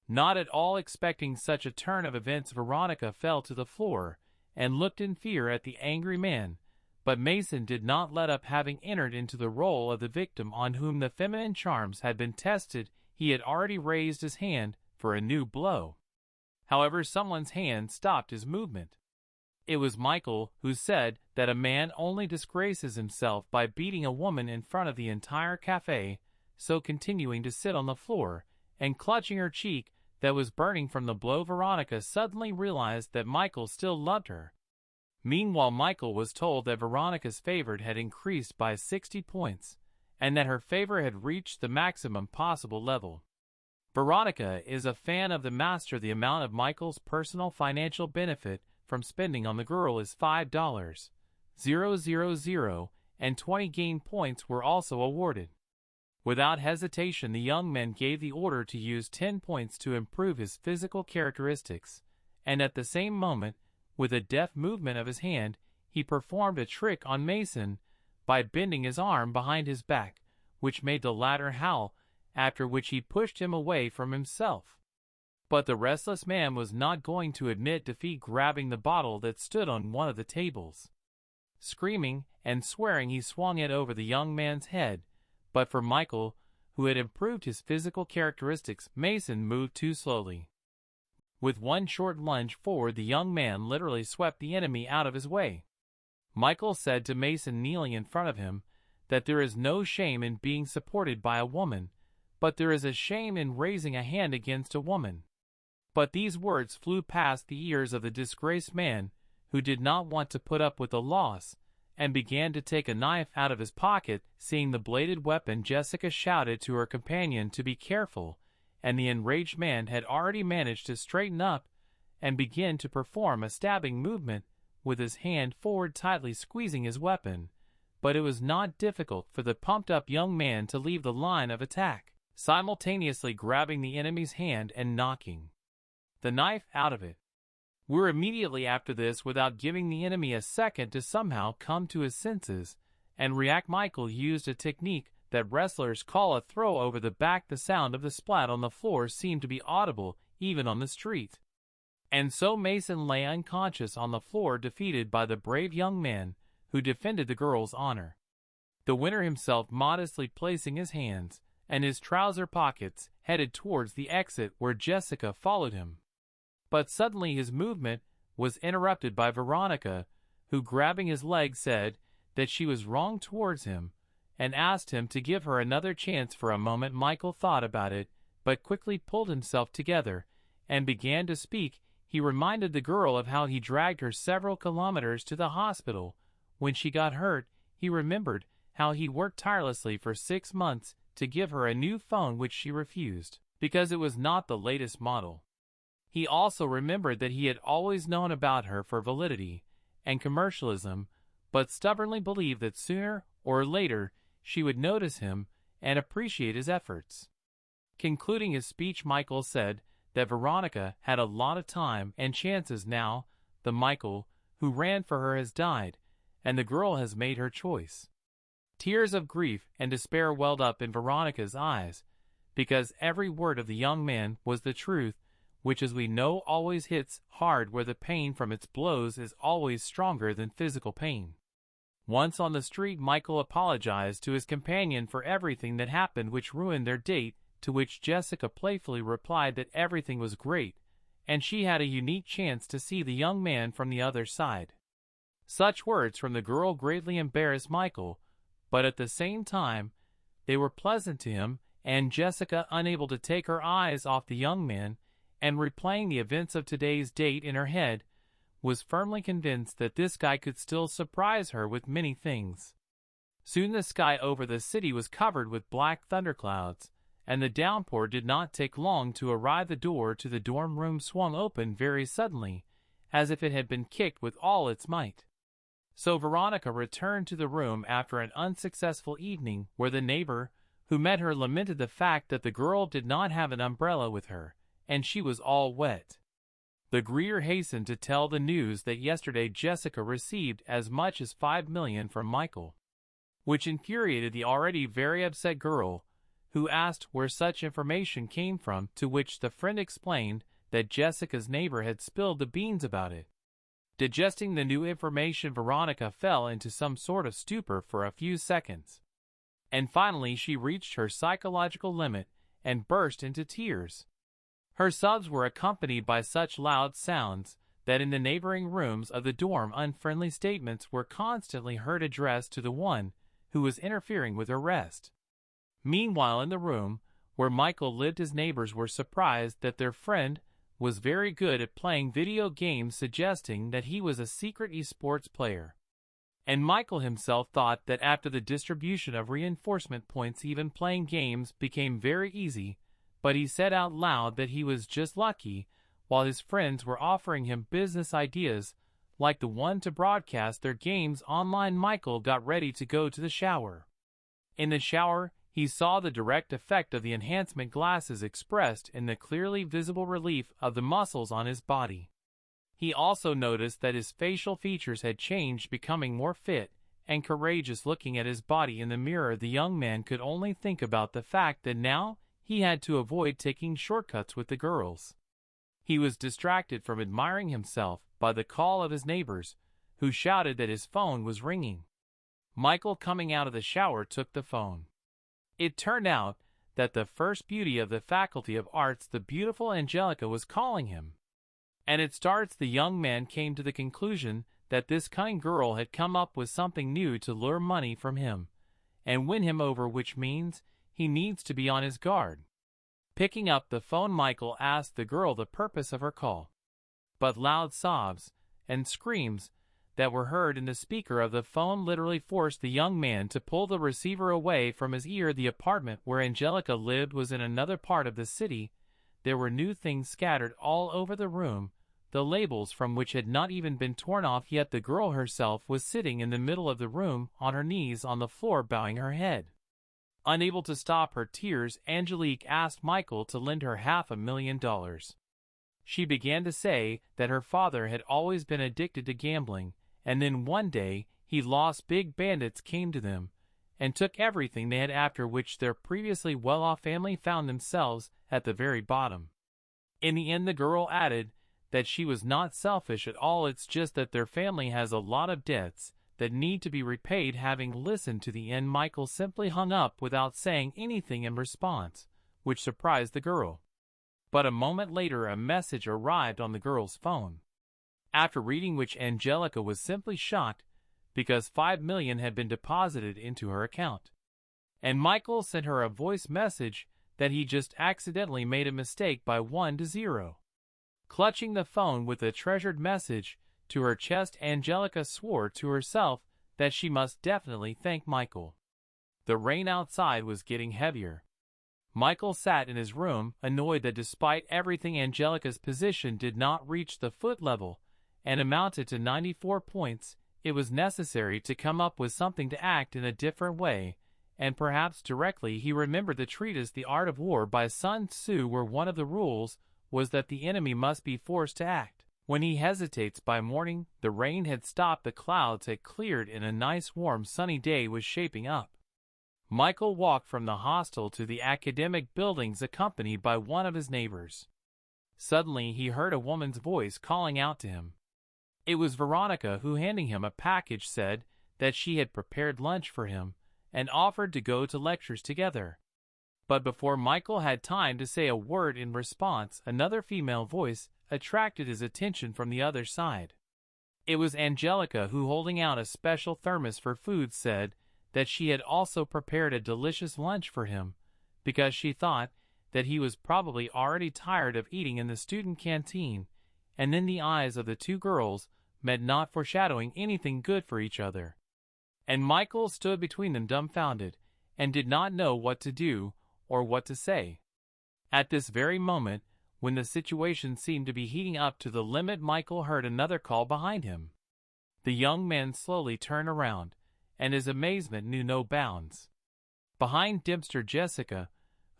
Not at all expecting such a turn of events, Veronica fell to the floor and looked in fear at the angry man, but Mason did not let up, having entered into the role of the victim on whom the feminine charms had been tested. He had already raised his hand for a new blow. However, someone's hand stopped his movement. It was Michael, who said that a man only disgraces himself by beating a woman in front of the entire cafe, so continuing to sit on the floor and clutching her cheek that was burning from the blow, Veronica suddenly realized that Michael still loved her. Meanwhile, Michael was told that Veronica's favor had increased by 60 points, and that her favor had reached the maximum possible level. Veronica is a fan of the master. The amount of Michael's personal financial benefit from spending on the girl is $5,000, and 20 game points were also awarded. Without hesitation, the young man gave the order to use 10 points to improve his physical characteristics, and at the same moment, with a deft movement of his hand, he performed a trick on Mason by bending his arm behind his back, which made the latter howl, after which he pushed him away from himself. But the restless man was not going to admit defeat, grabbing the bottle that stood on one of the tables. Screaming and swearing, he swung it over the young man's head, but for Michael, who had improved his physical characteristics, Mason moved too slowly. With one short lunge forward, the young man literally swept the enemy out of his way. Michael said to Mason, kneeling in front of him, that there is no shame in being supported by a woman, but there is a shame in raising a hand against a woman. But these words flew past the ears of the disgraced man, who did not want to put up with the loss, and began to take a knife out of his pocket. Seeing the bladed weapon, Jessica shouted to her companion to be careful, and the enraged man had already managed to straighten up and begin to perform a stabbing movement with his hand forward, tightly squeezing his weapon. But it was not difficult for the pumped-up young man to leave the line of attack, simultaneously grabbing the enemy's hand and knocking the knife out of it. We're immediately after this, without giving the enemy a second to somehow come to his senses and react, Michael used a technique that wrestlers call a throw over the back. The sound of the splat on the floor seemed to be audible even on the street. And so Mason lay unconscious on the floor, defeated by the brave young man who defended the girl's honor. The winner himself modestly placing his hands and his trouser pockets, headed towards the exit, where Jessica followed him. But suddenly his movement was interrupted by Veronica, who, grabbing his leg, said that she was wrong towards him and asked him to give her another chance. For a moment Michael thought about it, but quickly pulled himself together and began to speak. He reminded the girl of how he dragged her several kilometers to the hospital when she got hurt. He remembered how he worked tirelessly for 6 months to give her a new phone which she refused, because it was not the latest model. He also remembered that he had always known about her for validity and commercialism, but stubbornly believed that sooner or later she would notice him and appreciate his efforts. Concluding his speech, Michael said that Veronica had a lot of time and chances now. The Michael who ran for her has died, and the girl has made her choice. Tears of grief and despair welled up in Veronica's eyes, because every word of the young man was the truth, which, as we know, always hits hard where the pain from its blows is always stronger than physical pain. Once on the street, Michael apologized to his companion for everything that happened which ruined their date, to which Jessica playfully replied that everything was great, and she had a unique chance to see the young man from the other side. Such words from the girl greatly embarrassed Michael, but at the same time, they were pleasant to him, and Jessica, unable to take her eyes off the young man, and replaying the events of today's date in her head, was firmly convinced that this guy could still surprise her with many things. Soon the sky over the city was covered with black thunderclouds, and the downpour did not take long to arrive. The door to the dorm room swung open very suddenly, as if it had been kicked with all its might. So Veronica returned to the room after an unsuccessful evening, where the neighbor who met her lamented the fact that the girl did not have an umbrella with her, and she was all wet. The greeter hastened to tell the news that yesterday Jessica received as much as $5 million from Michael, which infuriated the already very upset girl, who asked where such information came from, to which the friend explained that Jessica's neighbor had spilled the beans about it. Digesting the new information, Veronica fell into some sort of stupor for a few seconds, and finally she reached her psychological limit and burst into tears. Her sobs were accompanied by such loud sounds that in the neighboring rooms of the dorm unfriendly statements were constantly heard addressed to the one who was interfering with her rest. Meanwhile, in the room where Michael lived, his neighbors were surprised that their friend was very good at playing video games, suggesting that he was a secret esports player. And Michael himself thought that after the distribution of reinforcement points, even playing games became very easy, but he said out loud that he was just lucky, while his friends were offering him business ideas like the one to broadcast their games online. Michael got ready to go to the shower. In the shower, he saw the direct effect of the enhancement glasses expressed in the clearly visible relief of the muscles on his body. He also noticed that his facial features had changed, becoming more fit and courageous. Looking at his body in the mirror, the young man could only think about the fact that now he had to avoid taking shortcuts with the girls. He was distracted from admiring himself by the call of his neighbors, who shouted that his phone was ringing. Michael, coming out of the shower, took the phone. It turned out that the first beauty of the Faculty of Arts, the beautiful Angelica, was calling him. And it starts, the young man came to the conclusion that this cunning girl had come up with something new to lure money from him and win him over, which means he needs to be on his guard. Picking up the phone, Michael asked the girl the purpose of her call, but loud sobs and screams that were heard in the speaker of the phone literally forced the young man to pull the receiver away from his ear. The apartment where Angelica lived was in another part of the city. There were new things scattered all over the room, the labels from which had not even been torn off yet. The girl herself was sitting in the middle of the room, on her knees on the floor, bowing her head. Unable to stop her tears, Angelique asked Michael to lend her $500,000. She began to say that her father had always been addicted to gambling, and then one day he lost. Big bandits came to them and took everything they had, after which their previously well-off family found themselves at the very bottom. In the end, the girl added that she was not selfish at all, it's just that their family has a lot of debts that need to be repaid. Having listened to the end, Michael simply hung up without saying anything in response, which surprised the girl. But a moment later a message arrived on the girl's phone, after reading which Angelica was simply shocked, because $5 million had been deposited into her account. And Michael sent her a voice message that he just accidentally made a mistake by 1-0. Clutching the phone with the treasured message to her chest, Angelica swore to herself that she must definitely thank Michael. The rain outside was getting heavier. Michael sat in his room, annoyed that despite everything Angelica's position did not reach the foot level and amounted to 94 points, it was necessary to come up with something to act in a different way, and perhaps directly he remembered the treatise The Art of War by Sun Tzu, where one of the rules was that the enemy must be forced to act. When he hesitates by morning, the rain had stopped, the clouds had cleared, and a nice warm sunny day was shaping up. Michael walked from the hostel to the academic buildings accompanied by one of his neighbors. Suddenly he heard a woman's voice calling out to him. It was Veronica, who, handing him a package, said that she had prepared lunch for him and offered to go to lectures together. But before Michael had time to say a word in response, another female voice attracted his attention from the other side. It was Angelica, who, holding out a special thermos for food, said that she had also prepared a delicious lunch for him, because she thought that he was probably already tired of eating in the student canteen, and then the eyes of the two girls met, not foreshadowing anything good for each other. And Michael stood between them dumbfounded, and did not know what to do or what to say. At this very moment, when the situation seemed to be heating up to the limit, Michael heard another call behind him. The young man slowly turned around, and his amazement knew no bounds. Behind Dempster, Jessica,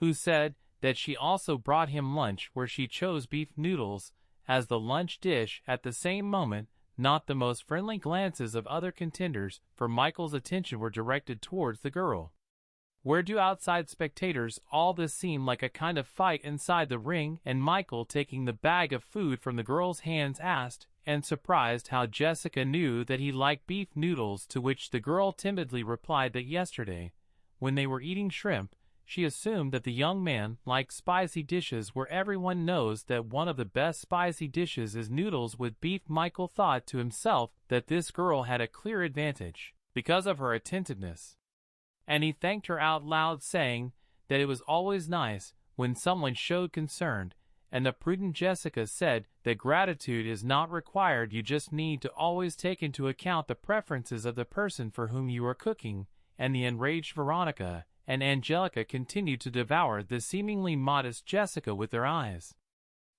who said that she also brought him lunch, where she chose beef noodles as the lunch dish. At the same moment, not the most friendly glances of other contenders for Michael's attention were directed towards the girl. Where do outside spectators all this seemed like a kind of fight inside the ring, and Michael, taking the bag of food from the girl's hands, asked, and surprised, how Jessica knew that he liked beef noodles, to which the girl timidly replied that yesterday, when they were eating shrimp, she assumed that the young man liked spicy dishes, where everyone knows that one of the best spicy dishes is noodles with beef. Michael thought to himself that this girl had a clear advantage because of her attentiveness, and he thanked her out loud, saying that it was always nice when someone showed concern, and the prudent Jessica said that gratitude is not required, you just need to always take into account the preferences of the person for whom you are cooking. And the enraged Veronica and Angelica continued to devour the seemingly modest Jessica with their eyes.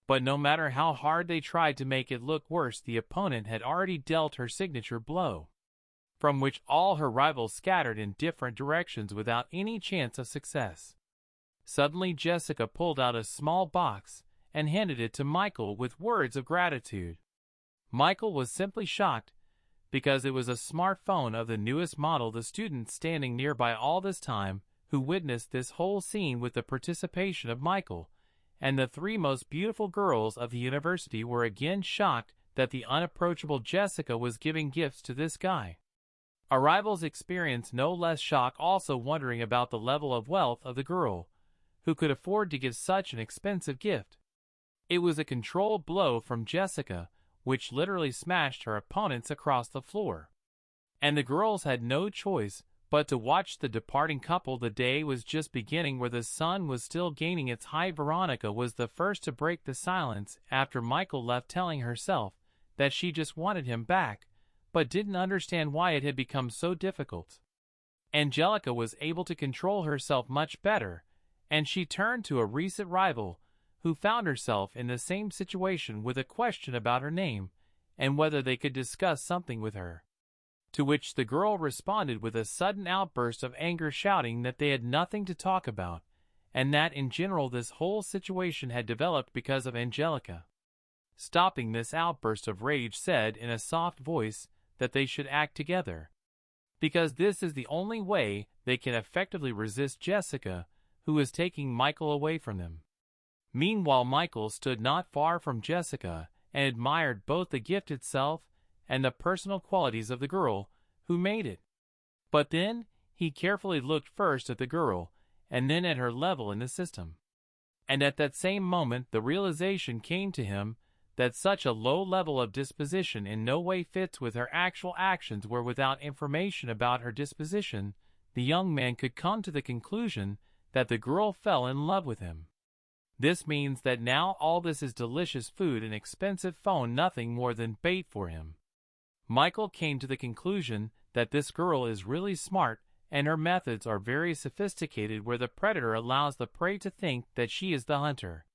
But no matter how hard they tried to make it look worse, the opponent had already dealt her signature blow, from which all her rivals scattered in different directions without any chance of success. Suddenly Jessica pulled out a small box and handed it to Michael with words of gratitude. Michael was simply shocked, because it was a smartphone of the newest model. The students standing nearby all this time, who witnessed this whole scene with the participation of Michael and the three most beautiful girls of the university, were again shocked that the unapproachable Jessica was giving gifts to this guy. Our rivals experienced no less shock, also wondering about the level of wealth of the girl, who could afford to give such an expensive gift. It was a controlled blow from Jessica, which literally smashed her opponents across the floor. And the girls had no choice but to watch the departing couple. The day was just beginning, where the sun was still gaining its height. Veronica was the first to break the silence after Michael left, telling herself that she just wanted him back, but didn't understand why it had become so difficult. Angelica was able to control herself much better, and she turned to a recent rival who found herself in the same situation with a question about her name and whether they could discuss something with her. To which the girl responded with a sudden outburst of anger, shouting that they had nothing to talk about, and that in general this whole situation had developed because of Angelica. Stopping this outburst of rage, said in a soft voice that they should act together, because this is the only way they can effectively resist Jessica, who is taking Michael away from them. Meanwhile, Michael stood not far from Jessica and admired both the gift itself and the personal qualities of the girl who made it. But then he carefully looked first at the girl and then at her level in the system. And at that same moment the realization came to him that such a low level of disposition in no way fits with her actual actions, where without information about her disposition, the young man could come to the conclusion that the girl fell in love with him. This means that now all this is delicious food and expensive phone nothing more than bait for him. Michael came to the conclusion that this girl is really smart and her methods are very sophisticated, where the predator allows the prey to think that she is the hunter.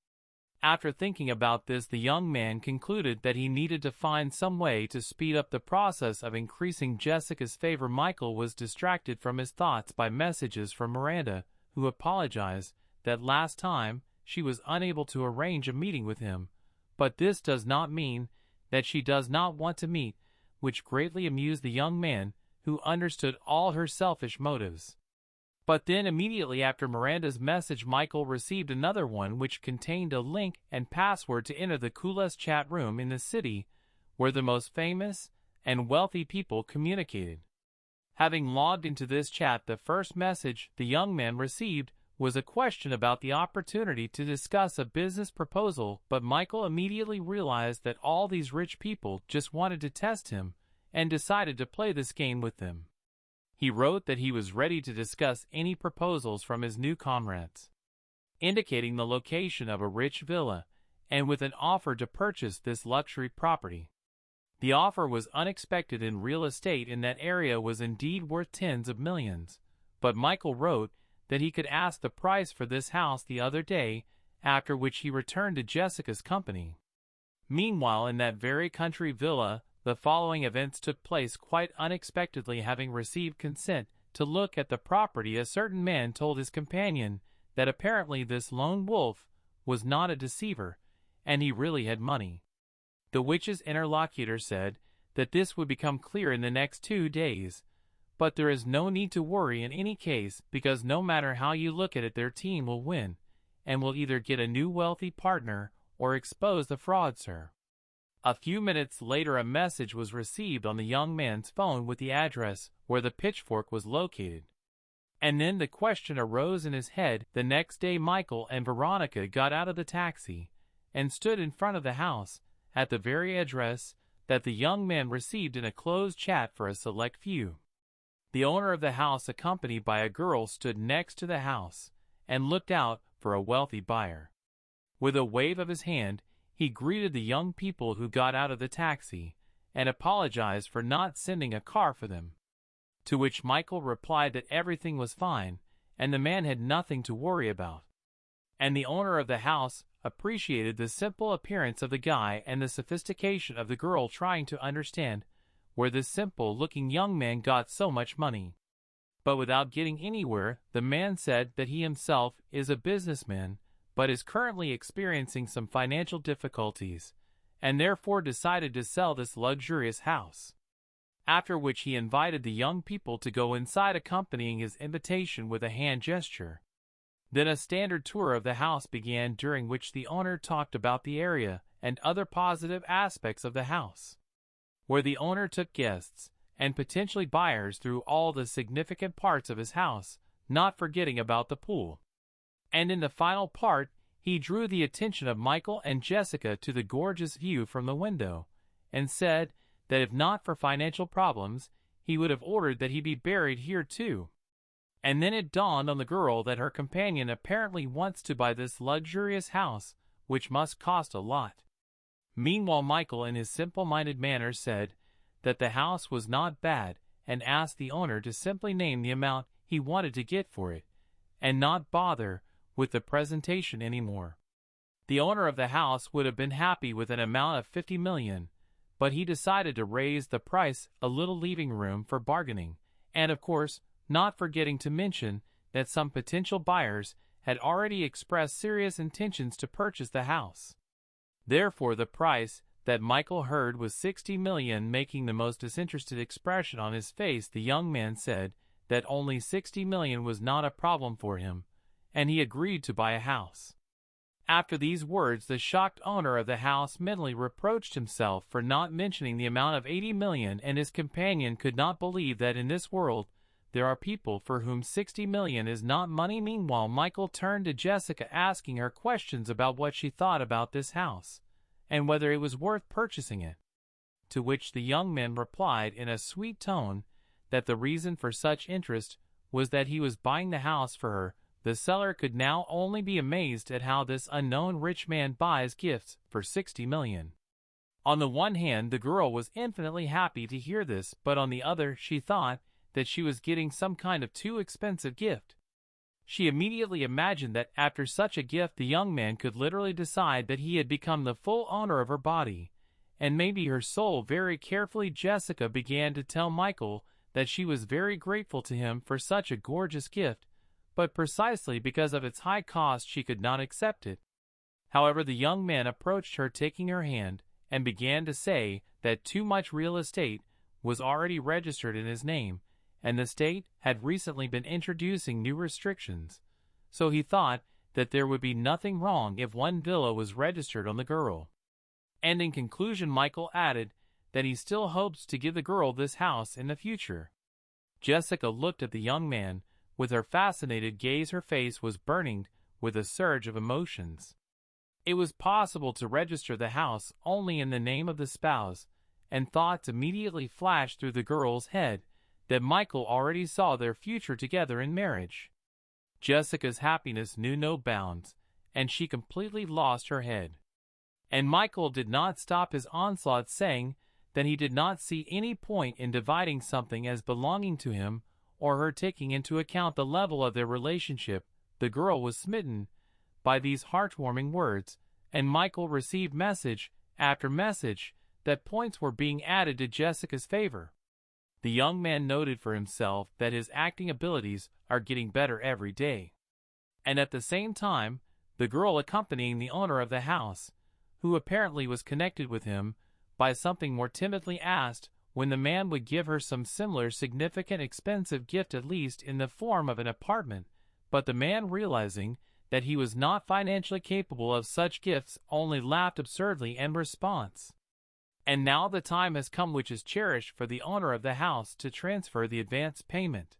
After thinking about this, the young man concluded that he needed to find some way to speed up the process of increasing Jessica's favor. Michael was distracted from his thoughts by messages from Miranda, who apologized that last time she was unable to arrange a meeting with him, but this does not mean that she does not want to meet, which greatly amused the young man, who understood all her selfish motives. But then immediately after Miranda's message, Michael received another one which contained a link and password to enter the coolest chat room in the city, where the most famous and wealthy people communicated. Having logged into this chat, the first message the young man received was a question about the opportunity to discuss a business proposal, but Michael immediately realized that all these rich people just wanted to test him and decided to play this game with them. He wrote that he was ready to discuss any proposals from his new comrades, indicating the location of a rich villa, and with an offer to purchase this luxury property. The offer was unexpected, in real estate in that area was indeed worth tens of millions, but Michael wrote that he could ask the price for this house the other day, after which he returned to Jessica's company. Meanwhile, in that very country villa, the following events took place quite unexpectedly. Having received consent to look at the property, a certain man told his companion that apparently this lone wolf was not a deceiver, and he really had money. The witch's interlocutor said that this would become clear in the next 2 days, but there is no need to worry in any case, because no matter how you look at it, their team will win, and will either get a new wealthy partner or expose the fraudster. A few minutes later, a message was received on the young man's phone with the address where the pitchfork was located. And then the question arose in his head. The next day, Michael and Veronica got out of the taxi and stood in front of the house at the very address that the young man received in a closed chat for a select few. The owner of the house, accompanied by a girl, stood next to the house and looked out for a wealthy buyer. With a wave of his hand, he greeted the young people who got out of the taxi and apologized for not sending a car for them. To which Michael replied that everything was fine and the man had nothing to worry about. And the owner of the house appreciated the simple appearance of the guy and the sophistication of the girl, trying to understand where this simple-looking young man got so much money. But without getting anywhere, the man said that he himself is a businessman, but is currently experiencing some financial difficulties, and therefore decided to sell this luxurious house. After which he invited the young people to go inside, accompanying his invitation with a hand gesture. Then a standard tour of the house began, during which the owner talked about the area and other positive aspects of the house, where the owner took guests and potentially buyers through all the significant parts of his house, not forgetting about the pool. And in the final part, he drew the attention of Michael and Jessica to the gorgeous view from the window, and said that if not for financial problems, he would have ordered that he be buried here too. And then it dawned on the girl that her companion apparently wants to buy this luxurious house, which must cost a lot. Meanwhile, Michael, in his simple-minded manner, said that the house was not bad, and asked the owner to simply name the amount he wanted to get for it, and not bother with the presentation anymore. The owner of the house would have been happy with an amount of 50 million, but he decided to raise the price a little, leaving room for bargaining, and of course not forgetting to mention that some potential buyers had already expressed serious intentions to purchase the house. Therefore the price that Michael heard was 60 million. Making the most disinterested expression on his face, the young man said that only 60 million was not a problem for him, and he agreed to buy a house. After these words, the shocked owner of the house mentally reproached himself for not mentioning the amount of 80 million, and his companion could not believe that in this world there are people for whom 60 million is not money. Meanwhile, Michael turned to Jessica, asking her questions about what she thought about this house, and whether it was worth purchasing it. To which the young man replied in a sweet tone that the reason for such interest was that he was buying the house for her. The seller could now only be amazed at how this unknown rich man buys gifts for 60 million. On the one hand, the girl was infinitely happy to hear this, but on the other, she thought that she was getting some kind of too expensive gift. She immediately imagined that after such a gift the young man could literally decide that he had become the full owner of her body, and maybe her soul. Very carefully Jessica began to tell Michael that she was very grateful to him for such a gorgeous gift, but precisely because of its high cost she could not accept it. However, the young man approached her, taking her hand, and began to say that too much real estate was already registered in his name, and the state had recently been introducing new restrictions, so he thought that there would be nothing wrong if one villa was registered on the girl. And in conclusion, Michael added that he still hopes to give the girl this house in the future. Jessica looked at the young man with her fascinated gaze. Her face was burning with a surge of emotions. It was possible to register the house only in the name of the spouse, and thoughts immediately flashed through the girl's head that Michael already saw their future together in marriage. Jessica's happiness knew no bounds, and she completely lost her head. And Michael did not stop his onslaught, saying that he did not see any point in dividing something as belonging to him or her, taking into account the level of their relationship. The girl was smitten by these heartwarming words, and Michael received message after message that points were being added to Jessica's favor. The young man noted for himself that his acting abilities are getting better every day. And at the same time, the girl accompanying the owner of the house, who apparently was connected with him by something more, timidly asked when the man would give her some similar significant expensive gift, at least in the form of an apartment, but the man, realizing that he was not financially capable of such gifts, only laughed absurdly in response. And now the time has come which is cherished for the owner of the house to transfer the advance payment.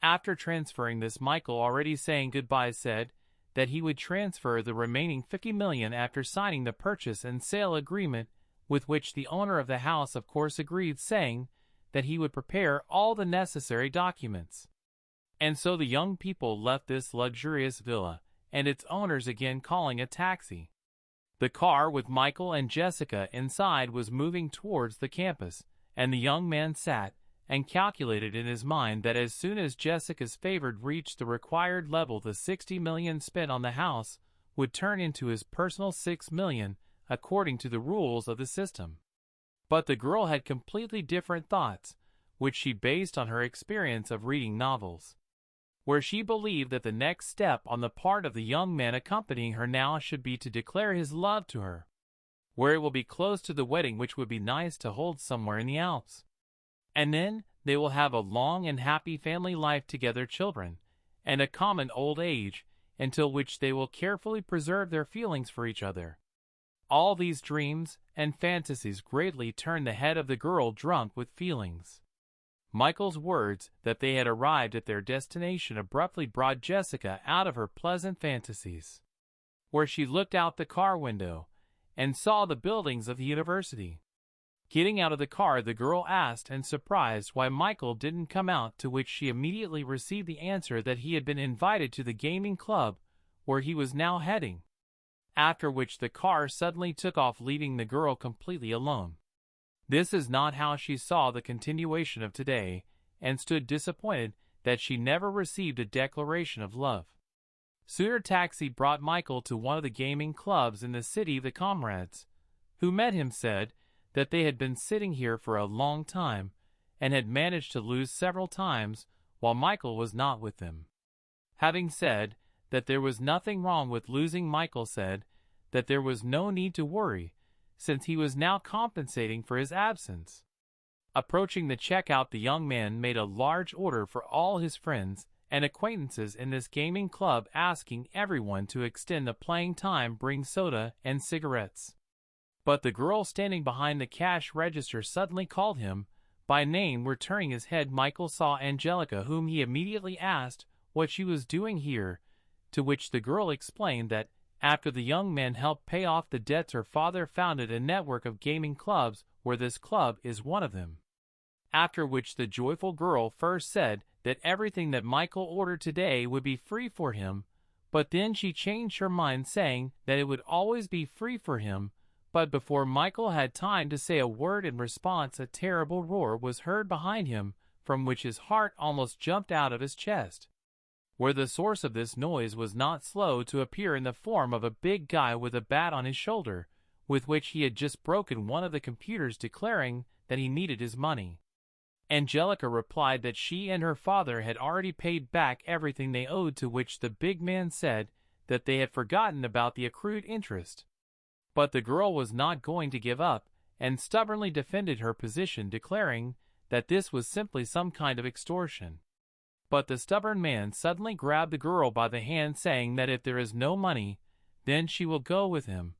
After transferring this, Michael, already saying goodbye, said that he would transfer the remaining $50 million after signing the purchase and sale agreement, with which the owner of the house of course agreed, saying that he would prepare all the necessary documents. And so the young people left this luxurious villa, and its owners, again calling a taxi. The car with Michael and Jessica inside was moving towards the campus, and the young man sat and calculated in his mind that as soon as Jessica's favor reached the required level, the $60 million spent on the house would turn into his personal $6 million, according to the rules of the system. But the girl had completely different thoughts, which she based on her experience of reading novels, where she believed that the next step on the part of the young man accompanying her now should be to declare his love to her, where it will be close to the wedding, which would be nice to hold somewhere in the Alps. And then they will have a long and happy family life together, children, and a common old age, until which they will carefully preserve their feelings for each other. All these dreams and fantasies greatly turned the head of the girl, drunk with feelings. Michael's words that they had arrived at their destination abruptly brought Jessica out of her pleasant fantasies, where she looked out the car window and saw the buildings of the university. Getting out of the car, the girl asked and surprised why Michael didn't come out, to which she immediately received the answer that he had been invited to the gaming club where he was now heading, after which the car suddenly took off, leaving the girl completely alone. This is not how she saw the continuation of today, and stood disappointed that she never received a declaration of love. Soon her taxi brought Michael to one of the gaming clubs in the city. The comrades who met him said that they had been sitting here for a long time, and had managed to lose several times while Michael was not with them. Having said that there was nothing wrong with losing, Michael said that there was no need to worry, since he was now compensating for his absence. Approaching the checkout, the young man made a large order for all his friends and acquaintances in this gaming club, asking everyone to extend the playing time, bring soda and cigarettes. But the girl standing behind the cash register suddenly called him by name. Returning his head, Michael saw Angelica, whom he immediately asked what she was doing here, to which the girl explained that after the young man helped pay off the debts, her father founded a network of gaming clubs, where this club is one of them. After which the joyful girl first said that everything that Michael ordered today would be free for him, but then she changed her mind, saying that it would always be free for him, But before Michael had time to say a word in response, a terrible roar was heard behind him, from which his heart almost jumped out of his chest. Where the source of this noise was not slow to appear in the form of a big guy with a bat on his shoulder, with which he had just broken one of the computers, declaring that he needed his money. Angelica replied that she and her father had already paid back everything they owed, to which the big man said that they had forgotten about the accrued interest. But the girl was not going to give up, and stubbornly defended her position, declaring that this was simply some kind of extortion. But the stubborn man suddenly grabbed the girl by the hand, saying that if there is no money, then she will go with him,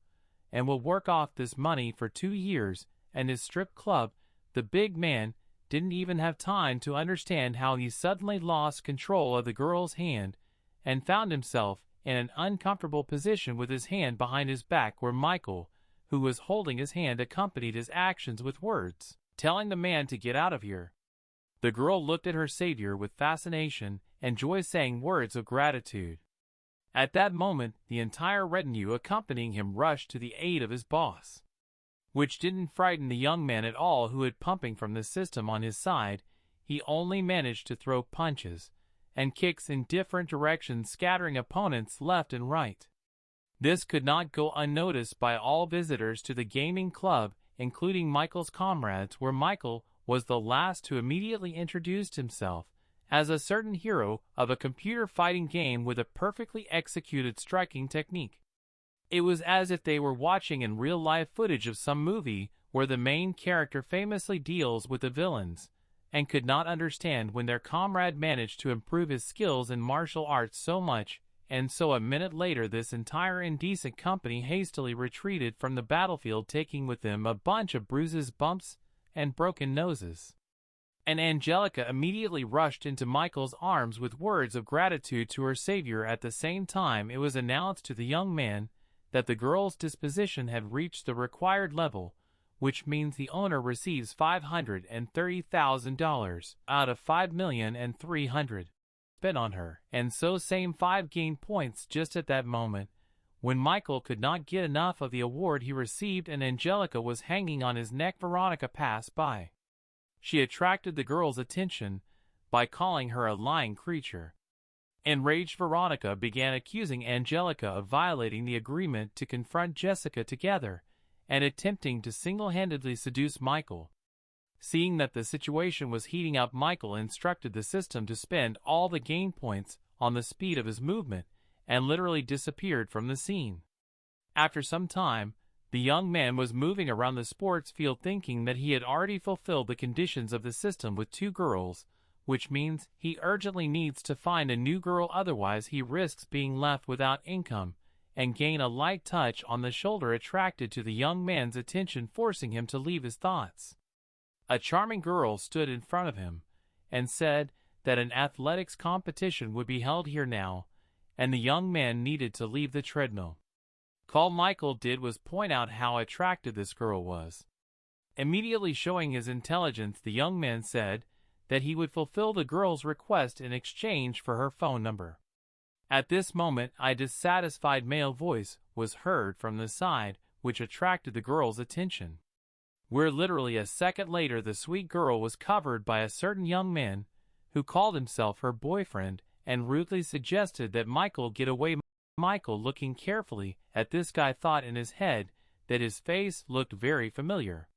and will work off this money for 2 years and his strip club. The big man didn't even have time to understand how he suddenly lost control of the girl's hand, and found himself in an uncomfortable position with his hand behind his back, where Michael, who was holding his hand, accompanied his actions with words, telling the man to get out of here. The girl looked at her savior with fascination and joy, saying words of gratitude. At that moment, the entire retinue accompanying him rushed to the aid of his boss, which didn't frighten the young man at all, who had pumping from the system on his side. He only managed to throw punches and kicks in different directions, scattering opponents left and right. This could not go unnoticed by all visitors to the gaming club, including Michael's comrades, where Michael was the last to immediately introduce himself as a certain hero of a computer fighting game with a perfectly executed striking technique. It was as if they were watching in real-life footage of some movie where the main character famously deals with the villains, and could not understand when their comrade managed to improve his skills in martial arts so much, and so a minute later this entire indecent company hastily retreated from the battlefield, taking with them a bunch of bruises, bumps, and broken noses. And Angelica immediately rushed into Michael's arms with words of gratitude to her savior. At the same time, it was announced to the young man that the girl's disposition had reached the required level, which means the owner receives $530,000 out of $5,300,000 spent on her, and so same 5 gain points. Just at that moment, when Michael could not get enough of the award he received and Angelica was hanging on his neck, Veronica passed by. She attracted the girl's attention by calling her a lying creature. Enraged, Veronica began accusing Angelica of violating the agreement to confront Jessica together and attempting to single-handedly seduce Michael. Seeing that the situation was heating up, Michael instructed the system to spend all the gain points on the speed of his movement and literally disappeared from the scene. After some time, the young man was moving around the sports field, thinking that he had already fulfilled the conditions of the system with 2 girls, which means he urgently needs to find a new girl, otherwise he risks being left without income, and gain a light touch on the shoulder attracted to the young man's attention, forcing him to leave his thoughts. A charming girl stood in front of him and said that an athletics competition would be held here now, and the young man needed to leave the treadmill. All Michael did was point out how attractive this girl was. Immediately showing his intelligence, the young man said that he would fulfill the girl's request in exchange for her phone number. At this moment, a dissatisfied male voice was heard from the side, which attracted the girl's attention. Where literally a second later, the sweet girl was covered by a certain young man who called himself her boyfriend and rudely suggested that Michael get away. Michael, looking carefully at this guy, thought in his head that his face looked very familiar.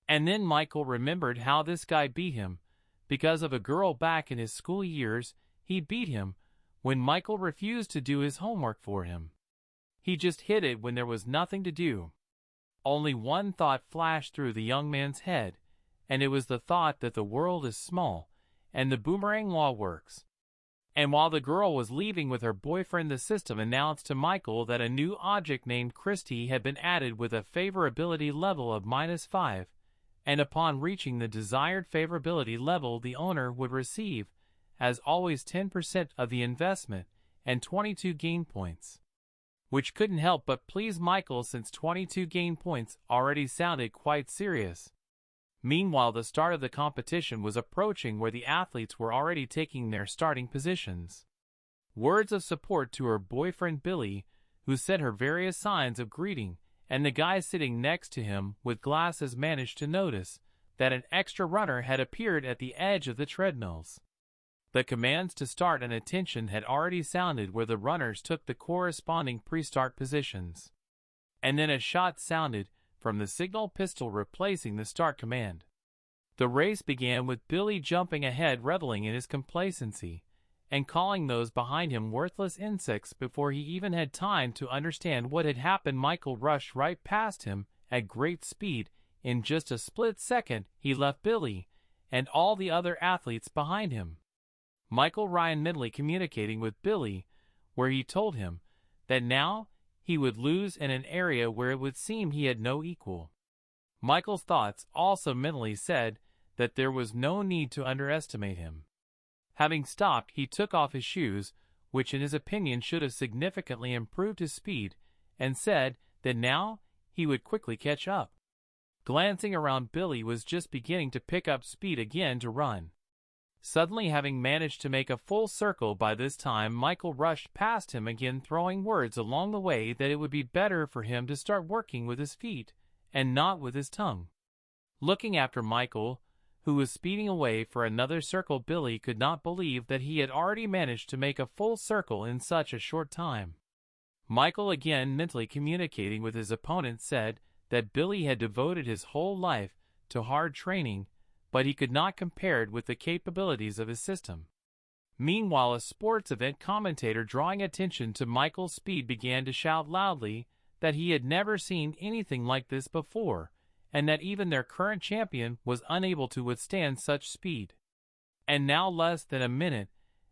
And then Michael remembered how this guy beat him because of a girl back in his school years. He beat him when Michael refused to do his homework for him. He just hid it when there was nothing to do. Only one thought flashed through the young man's head, and it was the thought that the world is small and the boomerang law works. And while the girl was leaving with her boyfriend, the system announced to Michael that a new object named Christy had been added with a favorability level of -5, and upon reaching the desired favorability level, the owner would receive, as always, 10% of the investment and 22 gain points. Which couldn't help but please Michael, since 22 gain points already sounded quite serious. Meanwhile, the start of the competition was approaching, where the athletes were already taking their starting positions. Words of support to her boyfriend Billy, who sent her various signs of greeting and the guy sitting next to him with glasses managed to notice that an extra runner had appeared at the edge of the treadmills. The commands to start and attention had already sounded where the runners took the corresponding pre-start positions. And then a shot sounded from the signal pistol replacing the start command. The race began with Billy jumping ahead, reveling in his complacency, and calling those behind him worthless insects before he even had time to understand what had happened. Michael rushed right past him at great speed. In just a split second, he left Billy and all the other athletes behind him. Michael Ryan mentally communicating with Billy, where he told him that now he would lose in an area where it would seem he had no equal. Michael's thoughts also mentally said that there was no need to underestimate him. Having stopped, he took off his shoes, which in his opinion should have significantly improved his speed, and said that now he would quickly catch up. Glancing around, Billy was just beginning to pick up speed again to run. Suddenly, having managed to make a full circle by this time, Michael rushed past him again, throwing words along the way that it would be better for him to start working with his feet and not with his tongue. Looking after Michael, who was speeding away for another circle, Billy could not believe that he had already managed to make a full circle in such a short time. Michael, again mentally communicating with his opponent, said that Billy had devoted his whole life to hard training, but he could not compare it with the capabilities of his system. Meanwhile, a sports event commentator drawing attention to Michael's speed began to shout loudly that he had never seen anything like this before, and that even their current champion was unable to withstand such speed. And now, less than a minute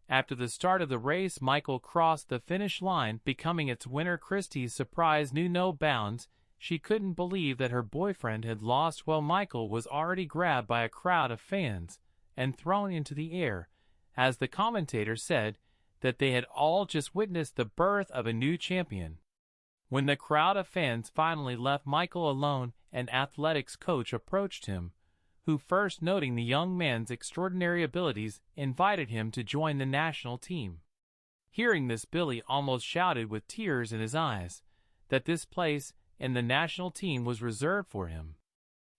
after the start of the race, Michael crossed the finish line, becoming its winner. Christie's surprise knew no bounds. She couldn't believe that her boyfriend had lost while Michael was already grabbed by a crowd of fans and thrown into the air, as the commentator said that they had all just witnessed the birth of a new champion. When the crowd of fans finally left Michael alone, an athletics coach approached him, who, first noting the young man's extraordinary abilities, invited him to join the national team. Hearing this, Billy almost shouted with tears in his eyes that this place in the national team was reserved for him.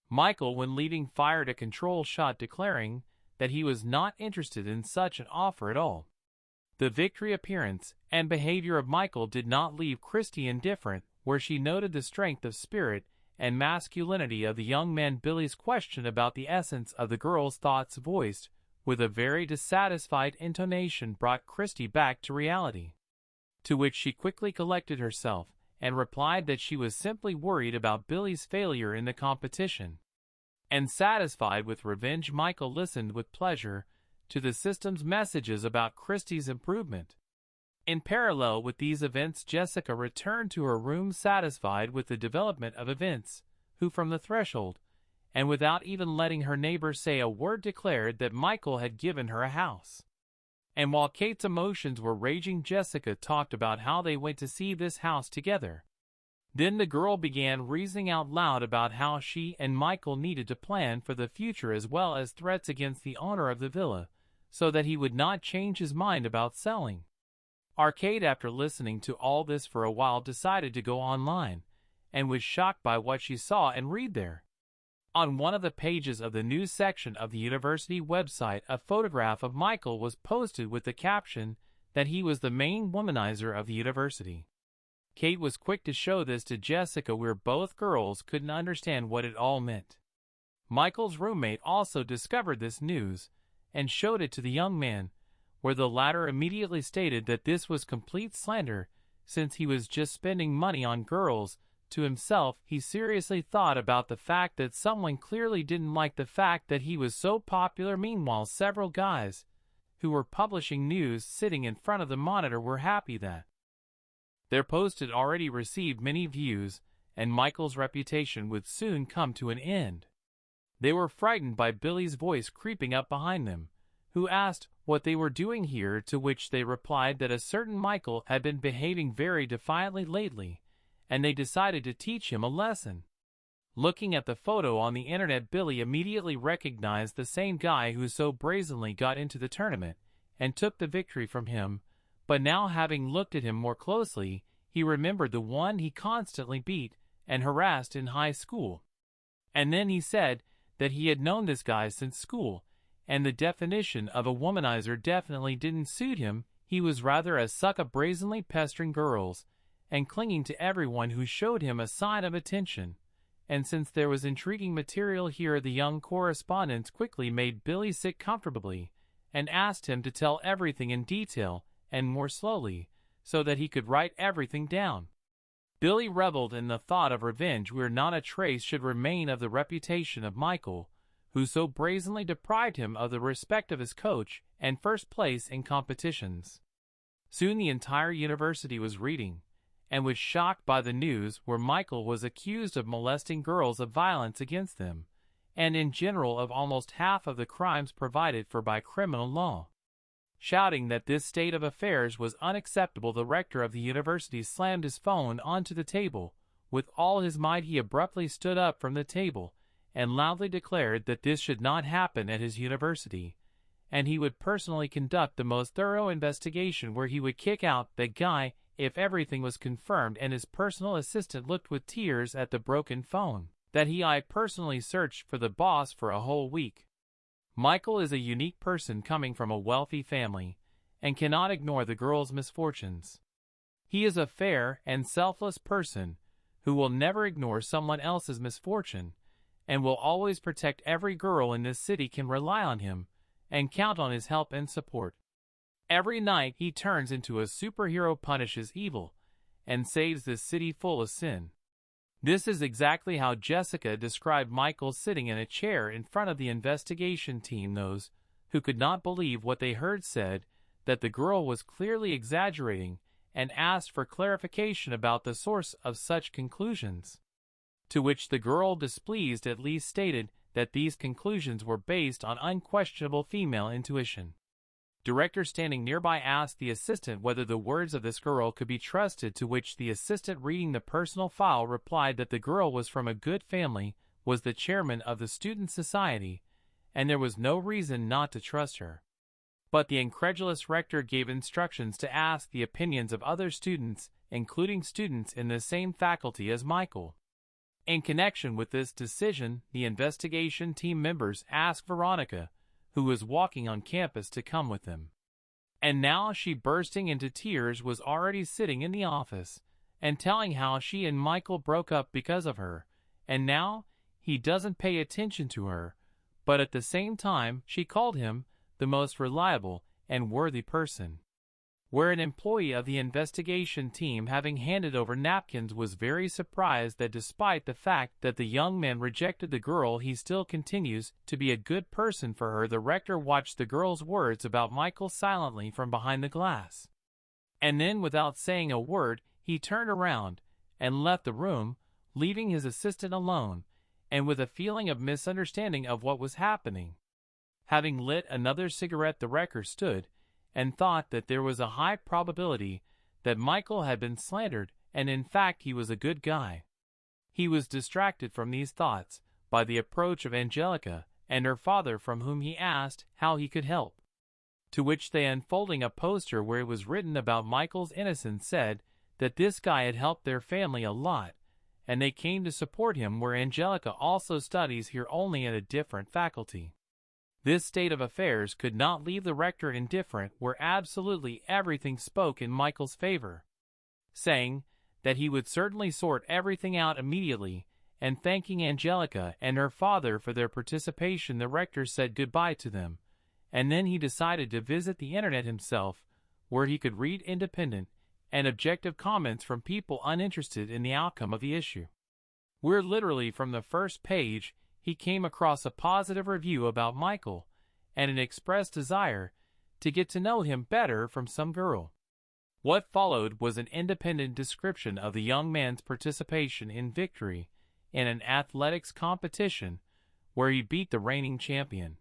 Michael, when leading, fired a control shot, declaring that he was not interested in such an offer at all. The victory, appearance, and behavior of Michael did not leave Christie indifferent, where she noted the strength of spirit and masculinity of the young man. Billy's question about the essence of the girl's thoughts, voiced with a very dissatisfied intonation, brought Christie back to reality, to which she quickly collected herself and replied that she was simply worried about Billy's failure in the competition. And satisfied with revenge, Michael listened with pleasure to the system's messages about Christie's improvement. In parallel with these events, Jessica returned to her room satisfied with the development of events, who from the threshold, and without even letting her neighbor say a word, declared that Michael had given her a house. And while Kate's emotions were raging, Jessica talked about how they went to see this house together. Then the girl began reasoning out loud about how she and Michael needed to plan for the future, as well as threats against the owner of the villa, so that he would not change his mind about selling. Kate, after listening to all this for a while, decided to go online, and was shocked by what she saw and read there. On one of the pages of the news section of the university website, a photograph of Michael was posted with the caption that he was the main womanizer of the university. Kate was quick to show this to Jessica, where both girls couldn't understand what it all meant. Michael's roommate also discovered this news and showed it to the young man, where the latter immediately stated that this was complete slander, since he was just spending money on girls. To himself, he seriously thought about the fact that someone clearly didn't like the fact that he was so popular. Meanwhile, several guys who were publishing news sitting in front of the monitor were happy that their post had already received many views, and Michael's reputation would soon come to an end. They were frightened by Billy's voice creeping up behind them, who asked what they were doing here, to which they replied that a certain Michael had been behaving very defiantly lately, and they decided to teach him a lesson. Looking at the photo on the internet, Billy immediately recognized the same guy who so brazenly got into the tournament and took the victory from him, but now, having looked at him more closely, he remembered the one he constantly beat and harassed in high school. And then he said that he had known this guy since school, and the definition of a womanizer definitely didn't suit him. He was rather a sucker, brazenly pestering girls and clinging to everyone who showed him a sign of attention. And since there was intriguing material here, the young correspondents quickly made Billy sit comfortably and asked him to tell everything in detail and more slowly, so that he could write everything down. Billy reveled in the thought of revenge where not a trace should remain of the reputation of Michael, who so brazenly deprived him of the respect of his coach and first place in competitions. Soon the entire university was reading, and was shocked by the news where Michael was accused of molesting girls, of violence against them, and in general of almost half of the crimes provided for by criminal law. Shouting that this state of affairs was unacceptable, the rector of the university slammed his phone onto the table. With all his might he abruptly stood up from the table and loudly declared that this should not happen at his university, and he would personally conduct the most thorough investigation where he would kick out that guy if everything was confirmed. And his personal assistant looked with tears at the broken phone. That I personally searched for the boss for a whole week. Michael is a unique person coming from a wealthy family and cannot ignore the girl's misfortunes. He is a fair and selfless person who will never ignore someone else's misfortune and will always protect every girl in this city. Can rely on him and count on his help and support. Every night he turns into a superhero, punishes evil, and saves this city full of sin. This is exactly how Jessica described Michael, sitting in a chair in front of the investigation team. Those who could not believe what they heard said that the girl was clearly exaggerating and asked for clarification about the source of such conclusions. To which the girl, displeased at least, stated that these conclusions were based on unquestionable female intuition. Director, standing nearby, asked the assistant whether the words of this girl could be trusted, to which the assistant, reading the personal file, replied that the girl was from a good family, was the chairman of the student society, and there was no reason not to trust her. But the incredulous rector gave instructions to ask the opinions of other students, including students in the same faculty as Michael. In connection with this decision, the investigation team members asked Veronica, who was walking on campus, to come with them. And now she, bursting into tears, was already sitting in the office and telling how she and Michael broke up because of her, and now he doesn't pay attention to her, but at the same time she called him the most reliable and worthy person. Where an employee of the investigation team, having handed over napkins, was very surprised that despite the fact that the young man rejected the girl, he still continues to be a good person for her. The rector watched the girl's words about Michael silently from behind the glass. And then, without saying a word, he turned around and left the room, leaving his assistant alone, and with a feeling of misunderstanding of what was happening. Having lit another cigarette, the rector stood and thought that there was a high probability that Michael had been slandered, and in fact he was a good guy. He was distracted from these thoughts by the approach of Angelica and her father, from whom he asked how he could help. To which they, unfolding a poster where it was written about Michael's innocence, said that this guy had helped their family a lot, and they came to support him. Where Angelica also studies here, only at a different faculty. This state of affairs could not leave the rector indifferent, where absolutely everything spoke in Michael's favor. Saying that he would certainly sort everything out immediately, and thanking Angelica and her father for their participation, the rector said goodbye to them, and then he decided to visit the internet himself, where he could read independent and objective comments from people uninterested in the outcome of the issue. Where literally from the first page he came across a positive review about Michael and an expressed desire to get to know him better from some girl. What followed was an independent description of the young man's participation in victory in an athletics competition where he beat the reigning champion.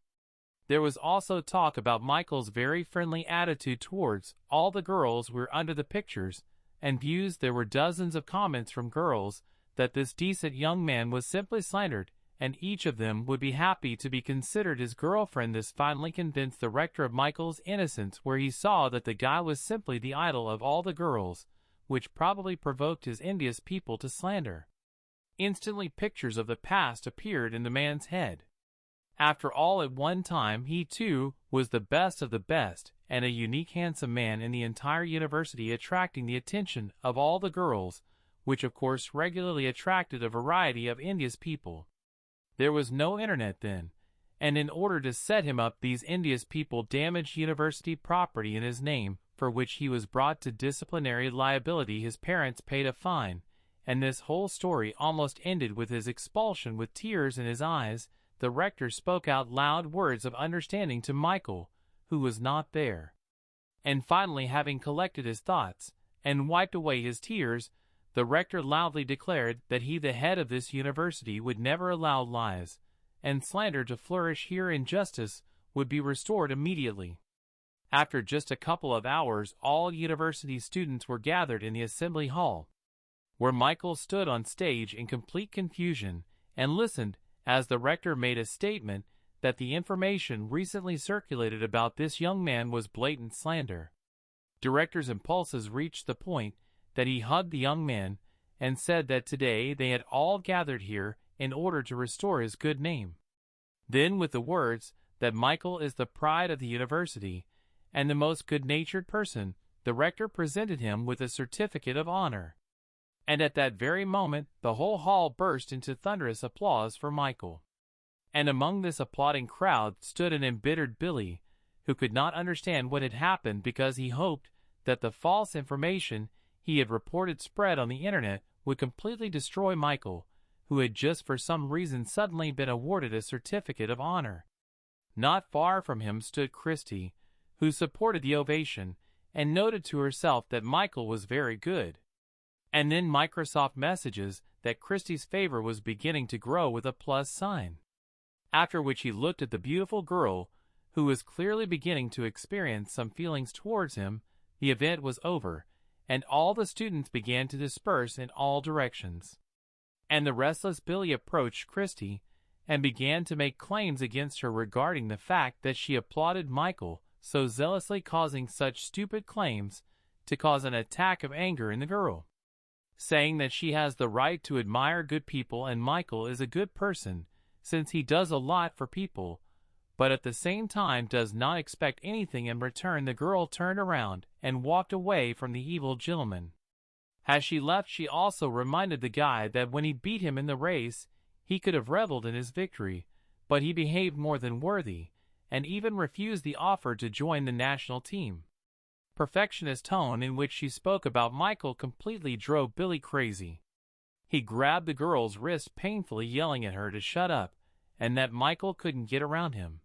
There was also talk about Michael's very friendly attitude towards all the girls who were under the pictures and views. There were dozens of comments from girls that this decent young man was simply slandered, and each of them would be happy to be considered his girlfriend. This finally convinced the rector of Michael's innocence, where he saw that the guy was simply the idol of all the girls, which probably provoked his envious people to slander. Instantly pictures of the past appeared in the man's head. After all, at one time he too was the best of the best and a unique handsome man in the entire university, attracting the attention of all the girls, which of course regularly attracted a variety of India's people. There was no internet then, and in order to set him up, these India's people damaged university property in his name, for which he was brought to disciplinary liability. His parents paid a fine, and this whole story almost ended with his expulsion. With tears in his eyes, the rector spoke out loud words of understanding to Michael, who was not there. And finally, having collected his thoughts and wiped away his tears, the rector loudly declared that he, the head of this university, would never allow lies and slander to flourish here, and justice would be restored immediately. After just a couple of hours, all university students were gathered in the assembly hall, where Michael stood on stage in complete confusion and listened as the rector made a statement that the information recently circulated about this young man was blatant slander. Director's impulses reached the point that he hugged the young man and said that today they had all gathered here in order to restore his good name. Then, with the words that Michael is the pride of the university and the most good-natured person, the rector presented him with a certificate of honor. And at that very moment, the whole hall burst into thunderous applause for Michael. And among this applauding crowd stood an embittered Billy, who could not understand what had happened, because he hoped that the false information he had reported spread on the internet would completely destroy Michael, who had just for some reason suddenly been awarded a certificate of honor. Not far from him stood Christie, who supported the ovation and noted to herself that Michael was very good. And then Microsoft messages that Christie's favor was beginning to grow with a plus sign. After which he looked at the beautiful girl, who was clearly beginning to experience some feelings towards him. The event was over, and all the students began to disperse in all directions. And the restless Billy approached Christie and began to make claims against her regarding the fact that she applauded Michael so zealously, causing such stupid claims to cause an attack of anger in the girl, saying that she has the right to admire good people and Michael is a good person, since he does a lot for people, but at the same time does not expect anything in return. The girl turned around and walked away from the evil gentleman. As she left, she also reminded the guy that when he beat him in the race, he could have reveled in his victory, but he behaved more than worthy, and even refused the offer to join the national team. Perfectionist tone in which she spoke about Michael completely drove Billy crazy. He grabbed the girl's wrist painfully, yelling at her to shut up, and that Michael couldn't get around him.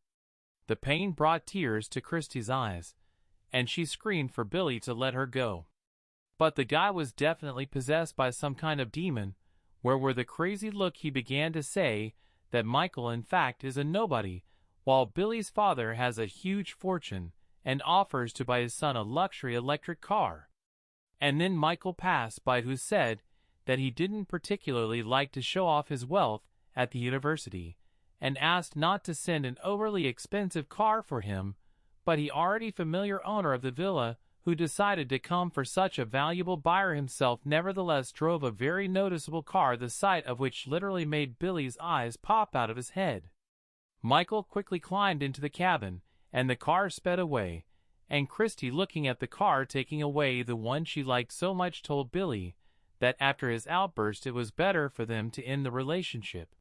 The pain brought tears to Christie's eyes, and she screamed for Billy to let her go. But the guy was definitely possessed by some kind of demon. Where were the crazy look? He began to say that Michael in fact is a nobody, while Billy's father has a huge fortune and offers to buy his son a luxury electric car. And then Michael passed by, who said that he didn't particularly like to show off his wealth at the university, and asked not to send an overly expensive car for him, but he already familiar owner of the villa, who decided to come for such a valuable buyer himself, nevertheless drove a very noticeable car, the sight of which literally made Billy's eyes pop out of his head. Michael quickly climbed into the cabin, and the car sped away, and Christie, looking at the car taking away the one she liked so much, told Billy that after his outburst it was better for them to end the relationship.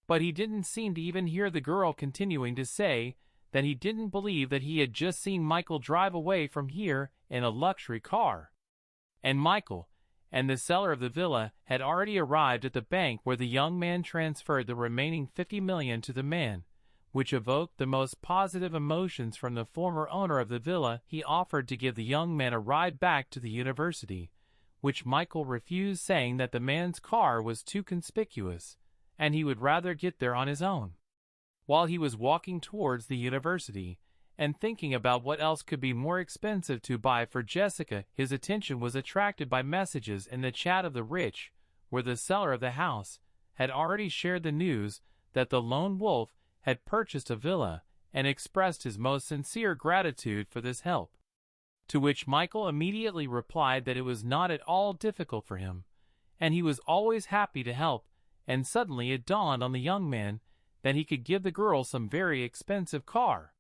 But he didn't seem to even hear the girl continuing to say that he didn't believe that he had just seen Michael drive away from here in a luxury car. And Michael and the seller of the villa had already arrived at the bank, where the young man transferred the remaining $50 million to the man, which evoked the most positive emotions from the former owner of the villa. He offered to give the young man a ride back to the university, which Michael refused, saying that the man's car was too conspicuous, and he would rather get there on his own. While he was walking towards the university, and thinking about what else could be more expensive to buy for Jessica, his attention was attracted by messages in the chat of the rich, where the seller of the house had already shared the news that the lone wolf had purchased a villa, and expressed his most sincere gratitude for this help. To which Michael immediately replied that it was not at all difficult for him, and he was always happy to help and suddenly it dawned on the young man that he could give the girl some very expensive car.